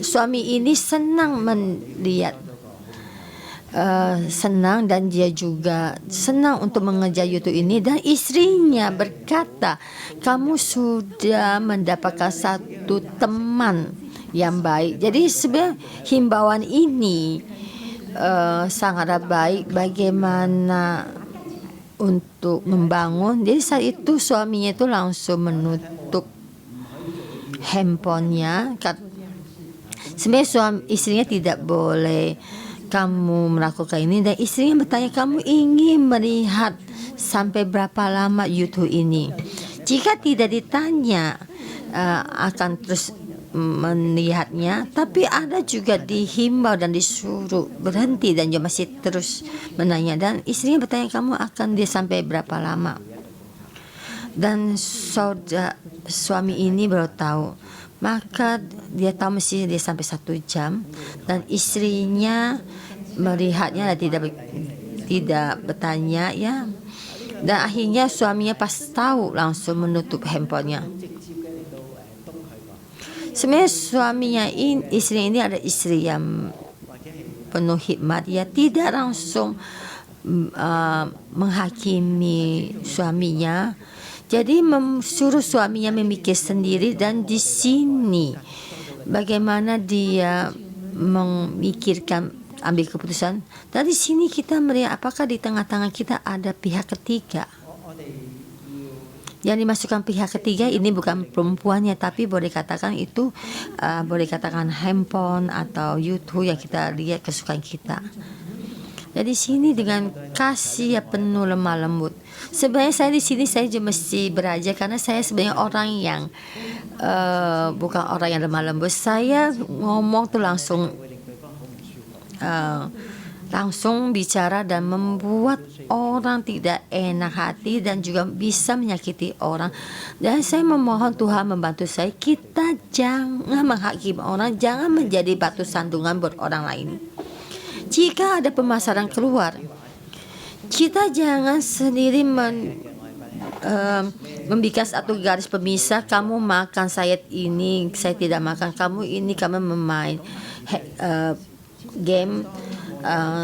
suami ini senang melihat, senang, dan dia juga senang untuk mengejar YouTube ini. Dan istrinya berkata, kamu sudah mendapatkan satu teman yang baik. Jadi sebenarnya himbauan ini sangatlah baik bagaimana untuk membangun. Jadi saat itu suaminya itu langsung menutup handphonenya. Sebenarnya istrinya tidak boleh kamu melakukan ini, dan istrinya bertanya, kamu ingin melihat sampai berapa lama YouTube ini? Jika tidak ditanya, akan terus melihatnya. Tapi ada juga dihimbau dan disuruh berhenti, dan dia masih terus menanya. Dan istrinya bertanya, kamu akan dia sampai berapa lama? Dan suami ini baru tahu. Maka dia tahu mesti dia sampai 1 jam, dan istrinya melihatnya dan tidak bertanya ya. Dan akhirnya suaminya pas tahu langsung menutup handphonenya. Sebenarnya suaminya istri ini ada istri yang penuh hikmat, ya tidak langsung menghakimi suaminya. Jadi suruh suaminya memikir sendiri, dan di sini bagaimana dia memikirkan, ambil keputusan. Dan di sini kita melihat apakah di tengah-tengah kita ada pihak ketiga. Yang dimasukkan pihak ketiga ini bukan perempuannya, tapi boleh katakan itu boleh katakan handphone atau YouTube yang kita lihat kesukaan kita. Jadi sini dengan kasih ya penuh lemah lembut. Sebenarnya saya di sini saya juga mesti belajar, karena saya sebenarnya orang yang bukan orang yang lemah lembut. Saya ngomong tuh langsung bicara dan membuat orang tidak enak hati dan juga bisa menyakiti orang. Dan saya memohon Tuhan membantu saya, kita jangan menghakimi orang, jangan menjadi batu sandungan buat orang lain. Jika ada permasalahan keluar, kita jangan sendiri membuat satu garis pemisah. Kamu makan, saya ini, saya tidak makan. Kamu ini, kamu memain game,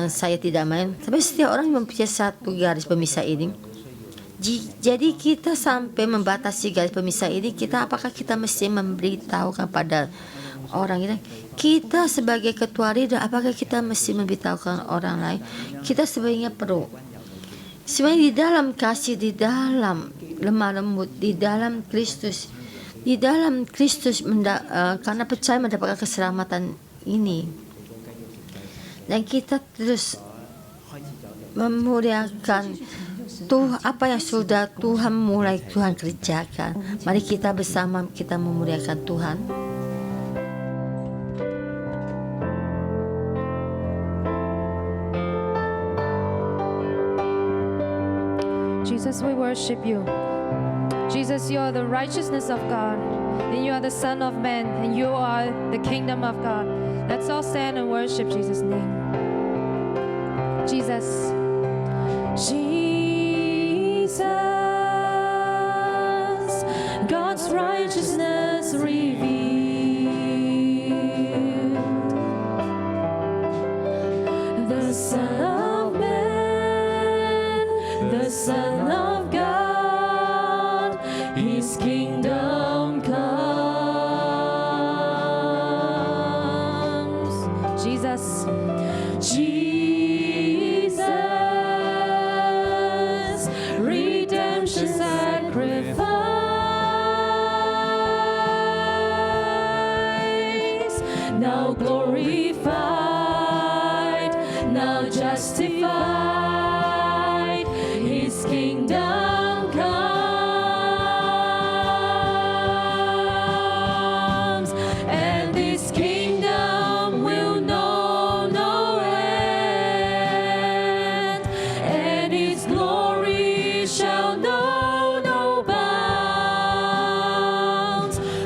saya tidak main. Tapi setiap orang mempunyai satu garis pemisah ini. Jadi kita sampai membatasi garis pemisah ini, apakah kita mesti memberitahu kepada orang ini? Kita sebagai ketua leader, apakah kita mesti memberitahukan orang lain? Kita sebenarnya perlu. Sebenarnya di dalam kasih, di dalam lemah lembut, di dalam Kristus, karena percaya mendapatkan keselamatan ini, dan kita terus memuliakan apa yang sudah Tuhan mulai, Tuhan kerjakan. Mari kita bersama kita memuliakan Tuhan. Jesus, we worship you. Jesus, you are the righteousness of God, and you are the Son of Man, and you are the kingdom of God. Let's all stand and worship Jesus' name. Jesus. Jesus, God's righteousness revealed, the Son of Man, the Son of God, His kingdom comes. Jesus, redemption sacrifice, now glorified, now justified, His kingdom comes, and this kingdom will know no end, and His glory shall know no bounds,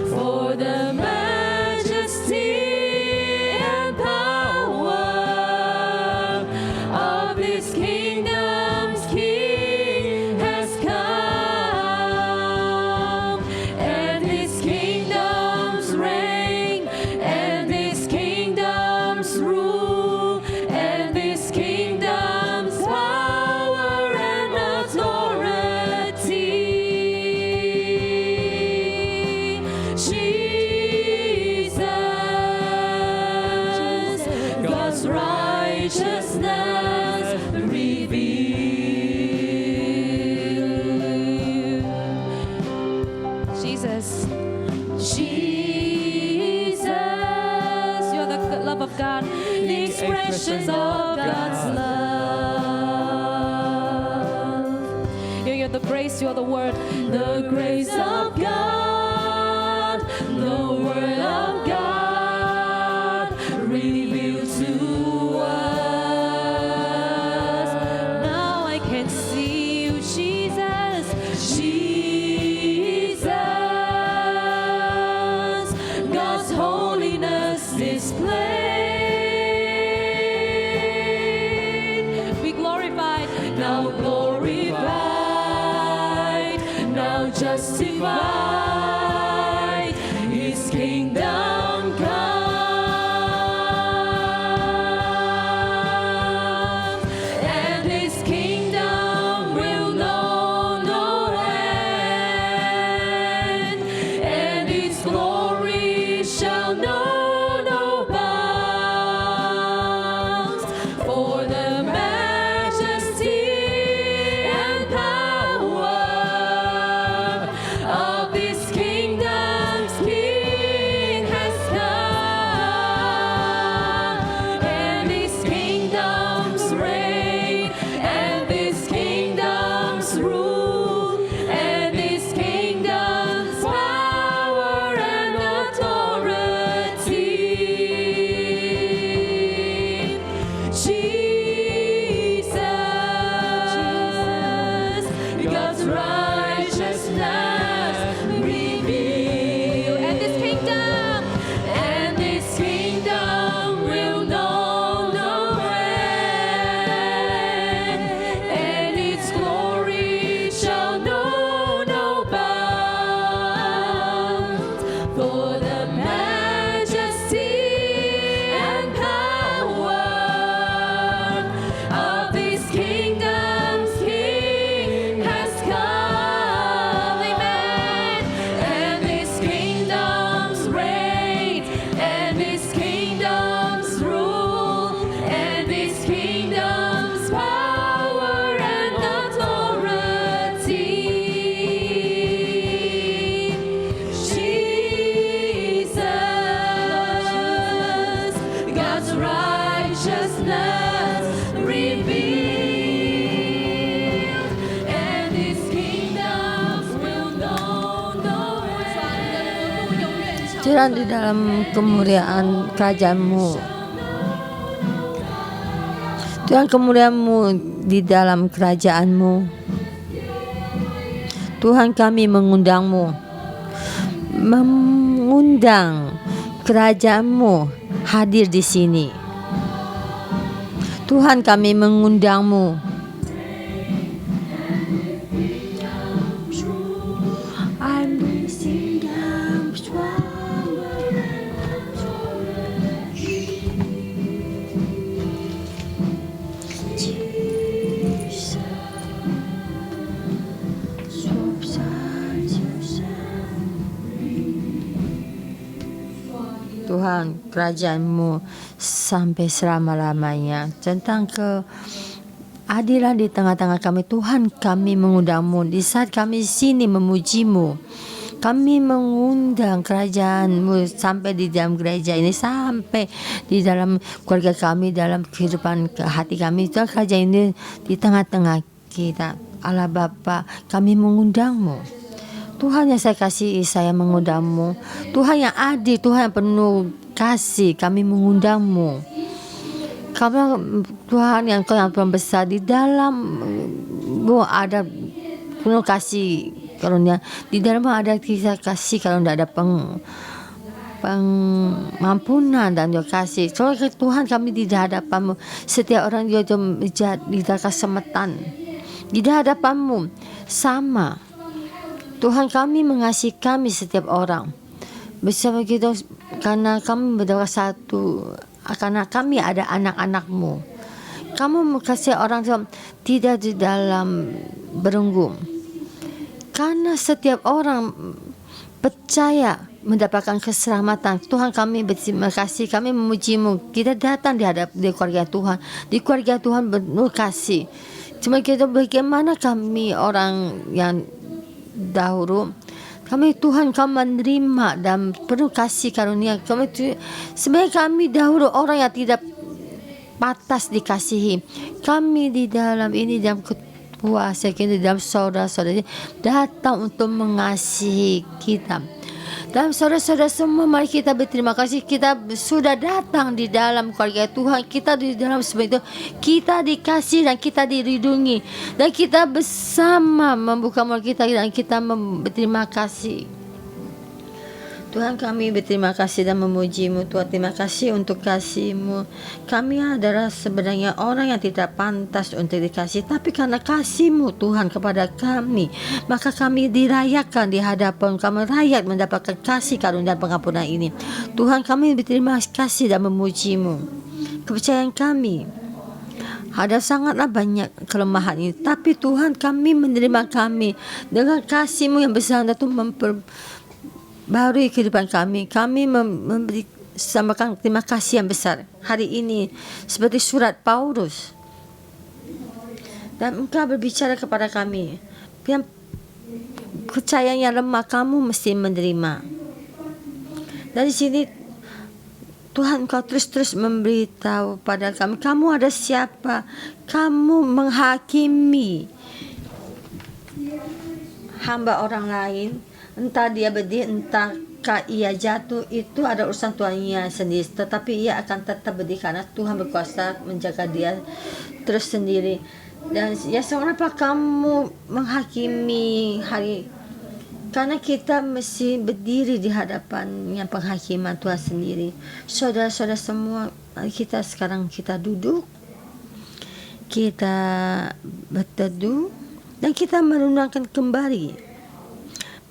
for the majesty and power of this kingdom's King has come, and this kingdom's reign, and this kingdom's rule, and this kingdom's power and authority. Jesus, God's righteousness revealed. Jesus, you're the love of God, the expressions of God's love. You're the grace, you're the word, the grace of God, the word of God revealed to us. Now I can see you, Jesus, God's holiness displayed. Be glorified, now glorified, now justified, His kingdom come, and His kingdom will know no end, and His glory shall know no bounds, for the majesty and power of this kingdom's King has come, and His kingdom's reign, and this kingdom's rule, and this kingdom's power and authority. Jesus, God's righteousness revealed, and this kingdom will know no end, and its glory shall know no bounds, for the majesty and power of this kingdom's King has come. Tuhan, di dalam kemuliaan kerajaan-Mu, Tuhan, kemuliaan-Mu di dalam kerajaan-Mu, Tuhan, kami mengundang-Mu, mengundang kerajaan-Mu hadir di sini. Tuhan, kami mengundang-Mu. Tuhan, kerajaan-Mu sampai selama-lamanya. Tentang keadilan di tengah-tengah kami, Tuhan, kami mengundang-Mu. Di saat kami sini memuji-Mu, kami mengundang kerajaan-Mu sampai di dalam gereja ini, sampai di dalam keluarga kami, dalam kehidupan hati kami. Tuhan, kerajaan ini di tengah-tengah kita. Allah Bapa, kami mengundang-Mu. Tuhan yang saya kasihi, saya mengundang-Mu. Tuhan yang adil, Tuhan yang penuh kasih, kami mengundang-Mu. Tuhan yang Kau yang besar, di dalam-Mu ada penuh kasih karunia. Di dalam-Mu ada kisah kasih, kalau tidak ada pengampunan dan juga kasih. Soalnya Tuhan, kami di hadapan-Mu, setiap orang juga di kesemetan di hadapan-Mu sama. Tuhan, kami mengasihi kami setiap orang bersama kita, karena kami berdoa satu, karena kami ada anak-anak-Mu. Kamu mengasihi orang tidak di dalam berunggung, karena setiap orang percaya mendapatkan keselamatan. Tuhan, kami berterima kasih, kami memuji-Mu. Kita datang di keluarga Tuhan, di keluarga Tuhan penuh kasih. Cuma kita, bagaimana kami orang yang dahulu, kami Tuhan, Kau menerima dan penuh kasih karunia. Sebenarnya kami dahulu orang yang tidak pantas dikasihi. Kami di dalam ini, dalam kuasa kita, dalam saudara-saudara datang untuk mengasihi kita. Dan saudara-saudara semua, mari kita berterima kasih. Kita sudah datang di dalam keluarga Tuhan. Kita di dalam sebab itu kita dikasih dan kita dilindungi. Dan kita bersama membuka mulut kita dan kita berterima kasih. Tuhan, kami berterima kasih dan memuji-Mu. Tuhan, terima kasih untuk kasih-Mu. Kami adalah sebenarnya orang yang tidak pantas untuk dikasih, tapi karena kasih-Mu Tuhan kepada kami, maka kami dirayakan di hadapan kami, rakyat mendapatkan kasih karunia dan pengampunan ini. Tuhan, kami berterima kasih dan memuji-Mu. Kepercayaan kami ada sangatlah banyak kelemahan ini, tapi Tuhan, kami menerima kami dengan kasih-Mu yang besar untuk memperbarui kehidupan kami. Kami memberi sampaikan terima kasih yang besar hari ini, seperti surat Paulus, dan Engkau berbicara kepada kami yang kepercayaan yang lemah, kamu mesti menerima. Dari sini Tuhan, Engkau terus memberitahu pada kami, kamu ada siapa, kamu menghakimi hamba orang lain, entah dia berdiri, entahkah ia jatuh, itu ada urusan Tuhannya sendiri, tetapi ia akan tetap berdiri karena Tuhan berkuasa menjaga dia terus sendiri. Dan ya, kenapa kamu menghakimi hari, karena kita mesti berdiri di hadapannya penghakiman Tuhan sendiri. Saudara-saudara semua, kita sekarang kita duduk, kita berteduh, dan kita merenungkan kembali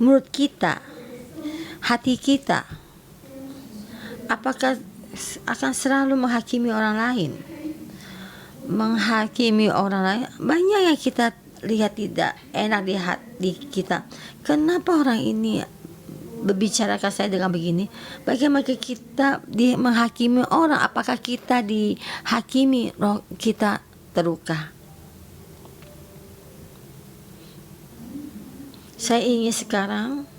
mulut kita, hati kita, apakah akan selalu menghakimi orang lain? Menghakimi orang lain, banyak yang kita lihat tidak enak di hati kita. Kenapa orang ini berbicara ke saya dengan begini? Bagaimana kita menghakimi orang? Apakah kita dihakimi, roh kita terluka? Saya ingin sekarang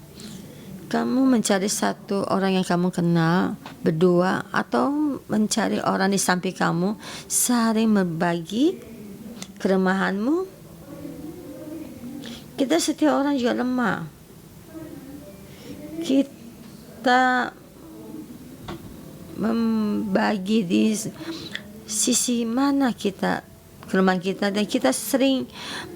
kamu mencari satu orang yang kamu kenal, berdua, atau mencari orang di samping kamu, saling berbagi kelemahanmu. Kita setiap orang juga lemah. Kita membagi di sisi mana kita kelemahan kita, dan kita sering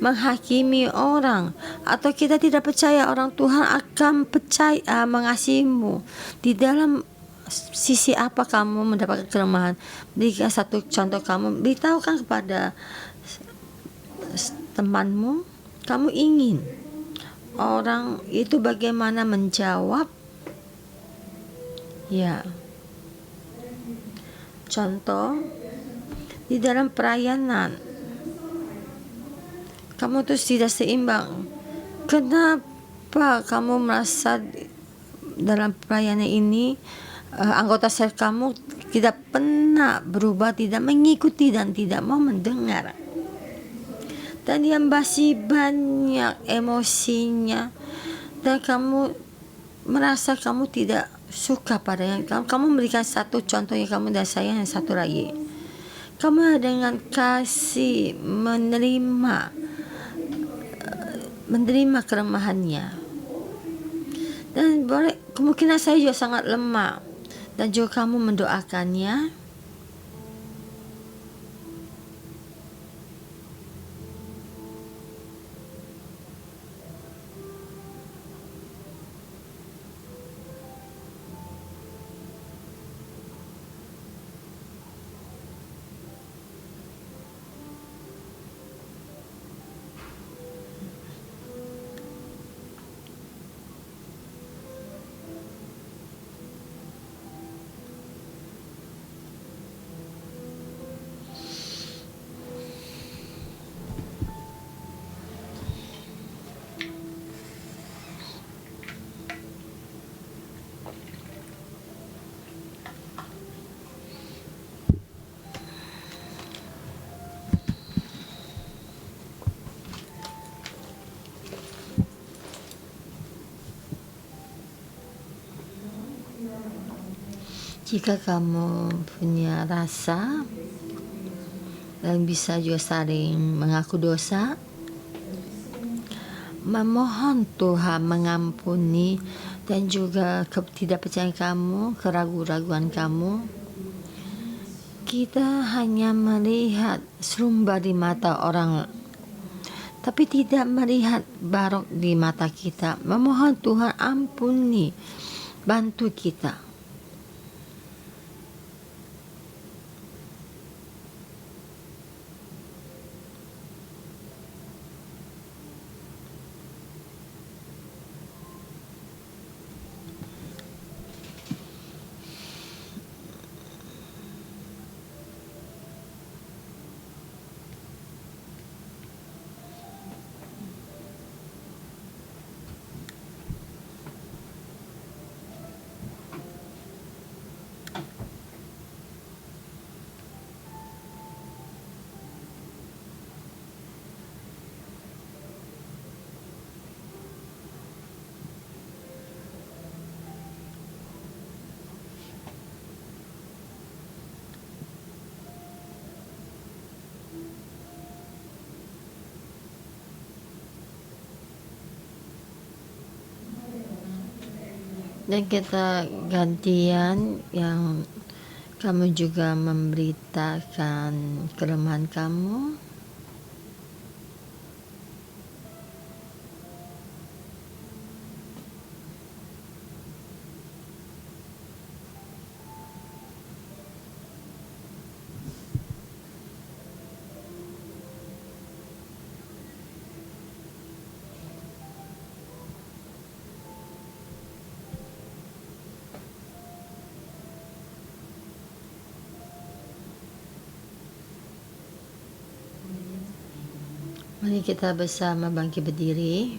menghakimi orang, atau kita tidak percaya orang Tuhan akan percaya mengasihimu. Di dalam sisi apa kamu mendapatkan kelemahan? Berikan satu contoh, kamu beritahukan kepada temanmu, kamu ingin orang itu bagaimana menjawab. Ya, contoh di dalam perayaan kamu tuh tidak seimbang. Kenapa kamu merasa dalam perayaan ini anggota sel kamu tidak pernah berubah, tidak mengikuti dan tidak mau mendengar, dan dia masih banyak emosinya, dan kamu merasa kamu tidak suka pada yang kamu memberikan satu contoh yang kamu dan saya yang satu lagi. Kamu dengan kasih menerima kelemahannya, dan boleh kemungkinan saya juga sangat lemah, dan juga kamu mendoakannya. Jika kamu punya rasa dan bisa juga saling mengaku dosa, memohon Tuhan mengampuni, dan juga ketidakpercayaan kamu, keraguan-raguan kamu. Kita hanya melihat serumba di mata orang, tapi tidak melihat barok di mata kita. Memohon Tuhan ampuni, bantu kita. Dan kita gantian, yang kamu juga memberitakan kelemahan kamu. Mari kita bersama bangkit berdiri.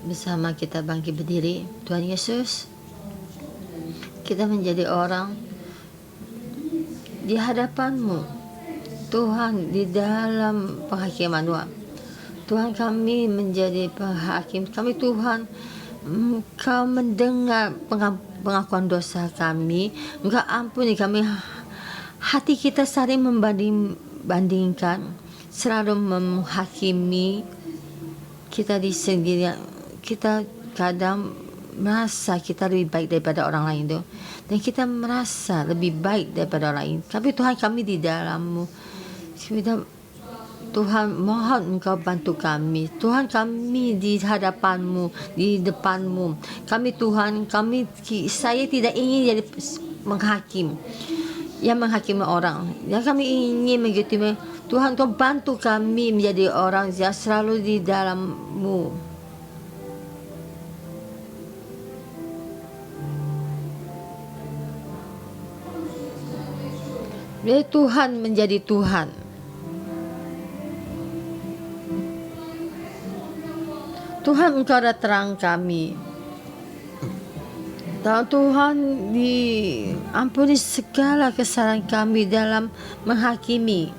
Bersama kita bangkit berdiri. Tuhan Yesus, kita menjadi orang di hadapan-Mu, Tuhan, di dalam penghakiman Tuhan. Tuhan, kami menjadi penghakim kami, Tuhan. Engkau mendengar pengakuan dosa kami. Engkau ampuni kami. Hati kita saling membandingkan, selalu menghakimi kita di sendiri. Kita kadang merasa kita lebih baik daripada orang lain itu, dan kita merasa lebih baik daripada orang lain. Tapi Tuhan, kami di dalam-Mu. Tuhan, mohon Engkau bantu kami. Tuhan, kami di hadapan-Mu, di depan-Mu. Kami Tuhan, saya tidak ingin jadi menghakim, yang menghakimi orang. Yang kami ingin begitu. Tuhan, Tuhan bantu kami menjadi orang yang selalu di dalam-Mu. Biar Tuhan menjadi Tuhan. Tuhan, Engkau dah terang kami. Dan Tuhan, diampuni segala kesalahan kami dalam menghakimi.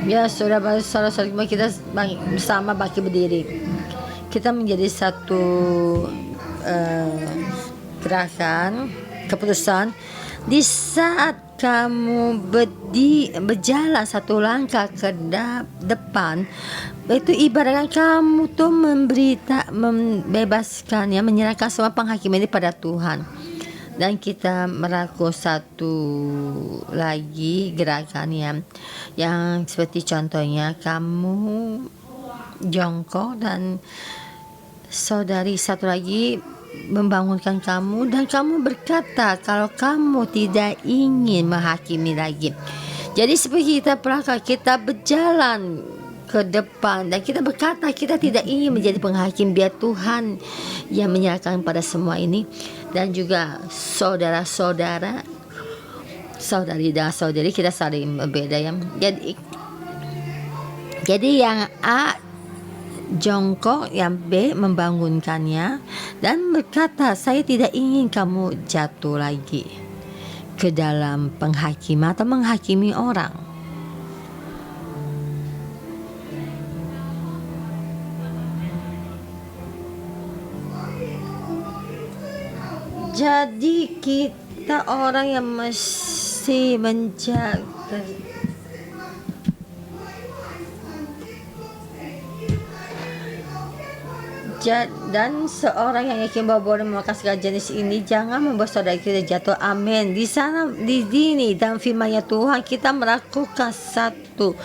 Ya, saudara-saudara, kita bersama bangkit berdiri. Kita menjadi satu gerakan keputusan. Di saat kamu berjalan satu langkah ke depan, itu ibaratkan kamu tuh membebaskan, ya, menyerahkan semua penghakiman ini pada Tuhan. Dan kita melakukan satu lagi gerakan yang seperti contohnya kamu jongkok dan saudari satu lagi membangunkan kamu, dan kamu berkata kalau kamu tidak ingin menghakimi lagi. Jadi seperti kita berjalan ke depan dan kita berkata kita tidak ingin menjadi penghakim, biar Tuhan yang menyerahkan pada semua ini. Dan juga saudara-saudara, saudari dan saudari, kita saling berbeda ya. Jadi yang A jongkok, yang B membangunkannya dan berkata saya tidak ingin kamu jatuh lagi ke dalam penghakiman atau menghakimi orang. Jadi kita orang yang masih menjaga dan seorang yang yakin bahwa boleh memakan segala jenis ini, jangan membuat saudara kita jatuh. Amin. Di sana, di sini dalam firman-Nya Tuhan, kita melakukan satu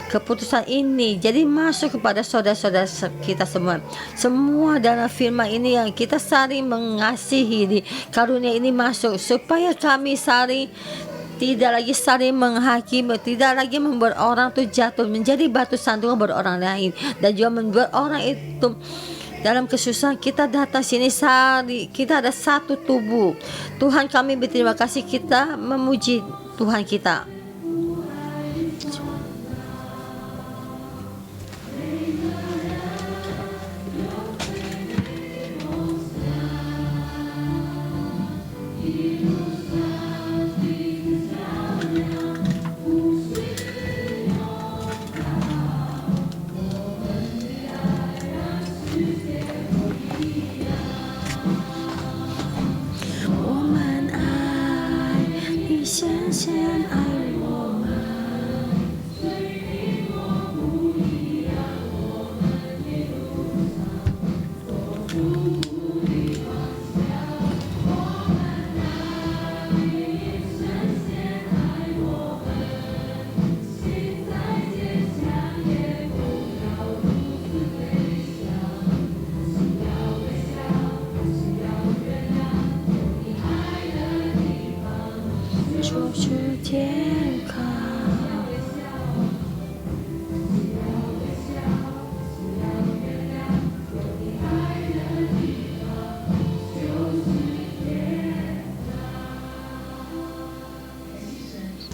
keputusan ini. Jadi masuk kepada saudara-saudara kita semua dalam firman ini yang kita saling mengasihi. Karunia ini masuk supaya kami saling tidak lagi saling menghakimi, tidak lagi membuat orang itu jatuh menjadi batu sandungan buat orang lain, dan juga membuat orang itu dalam kesusahan. Kita datang sini kita ada satu tubuh. Tuhan, kami berterima kasih, kita memuji Tuhan kita.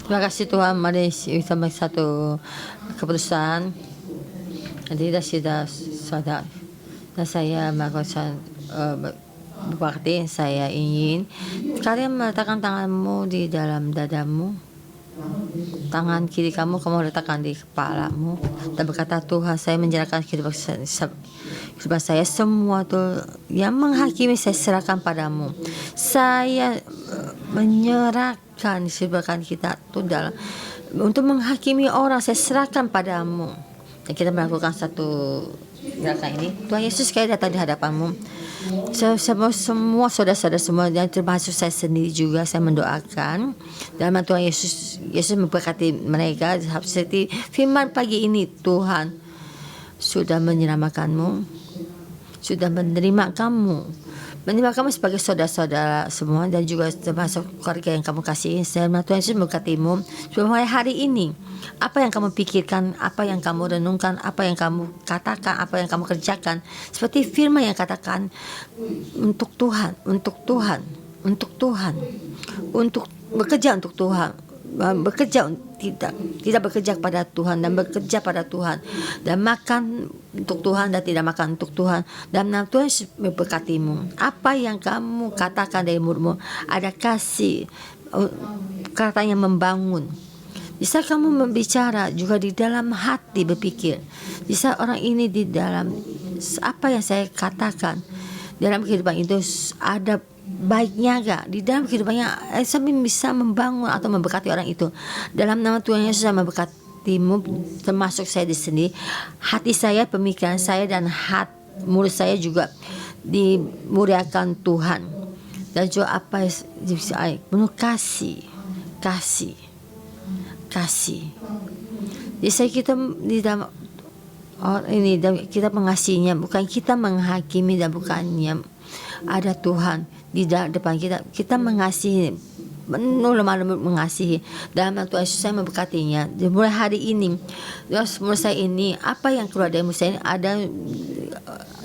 Terima kasih Tuhan, mari kita membuat satu keputusan. Jadi sudah sadar dan saya melakukan berbakti. Saya ingin kalian meletakkan tanganmu di dalam dadamu. tangan kiri kamu letakkan di kepalamu dan berkata, Tuhan, saya menyerahkan kehidupan saya semua tuh yang menghakimi, saya serahkan padamu. Saya menyerahkan kehidupan kita tuh dalam untuk menghakimi orang, saya serahkan padamu. Dan kita melakukan satu gerakan ini. Tuhan Yesus, sekali datang di hadapanmu. Semua saudara-saudara semua, dan termasuk saya sendiri juga, saya mendoakan dalam Tuhan Yesus memberkati mereka seperti firman pagi ini. Tuhan sudah menyelamatkanmu, sudah menerima kamu sebagai saudara-saudara semua, dan juga termasuk keluarga yang kamu kasihi. Tuhan Yesus memberkatimu. Mulai hari ini, apa yang kamu pikirkan, apa yang kamu renungkan, apa yang kamu katakan, apa yang kamu kerjakan, seperti firman yang katakan, untuk Tuhan, untuk bekerja untuk Tuhan, tidak bekerja kepada Tuhan dan bekerja pada Tuhan, dan makan untuk Tuhan dan tidak makan untuk Tuhan. Dan Tuhan memberkatimu. Apa yang kamu katakan dari mulutmu ada kasih, kata yang membangun. Bisa kamu membicara juga di dalam hati, berpikir, bisa orang ini di dalam apa yang saya katakan dalam kehidupan itu ada baiknya gak di dalam kehidupannya, sampai bisa membangun atau memberkati orang itu. Dalam nama Tuhan Yesus, saya memberkatimu, termasuk saya di sini. Hati saya, pemikiran saya, dan mulut saya juga dimuliakan Tuhan. Dan juga apa yang penuh kasih. Jadi kita di dalam ini, kita mengasihinya, bukan kita menghakimi, dan bukannya ada Tuhan di depan kita mengasihi, penuh lemah lembut mengasihi. Dalam Tuhan Yesus, saya memberkatinya. Mulai hari ini, menurut saya ini, apa yang keluar dari mulut saya ini ada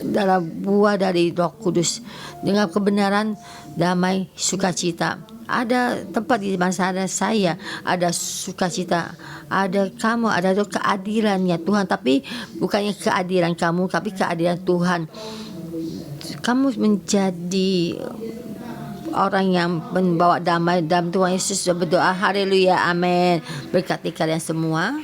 dalam buah dari Roh Kudus, dengan kebenaran, damai, sukacita. Ada tempat di mana saya ada sukacita, ada kamu, ada keadilannya Tuhan. Tapi bukannya keadilan kamu, tapi keadilan Tuhan. Kamu menjadi orang yang membawa damai. Dalam Tuhan Yesus berdoa, haleluya, amin. Berkati kalian semua.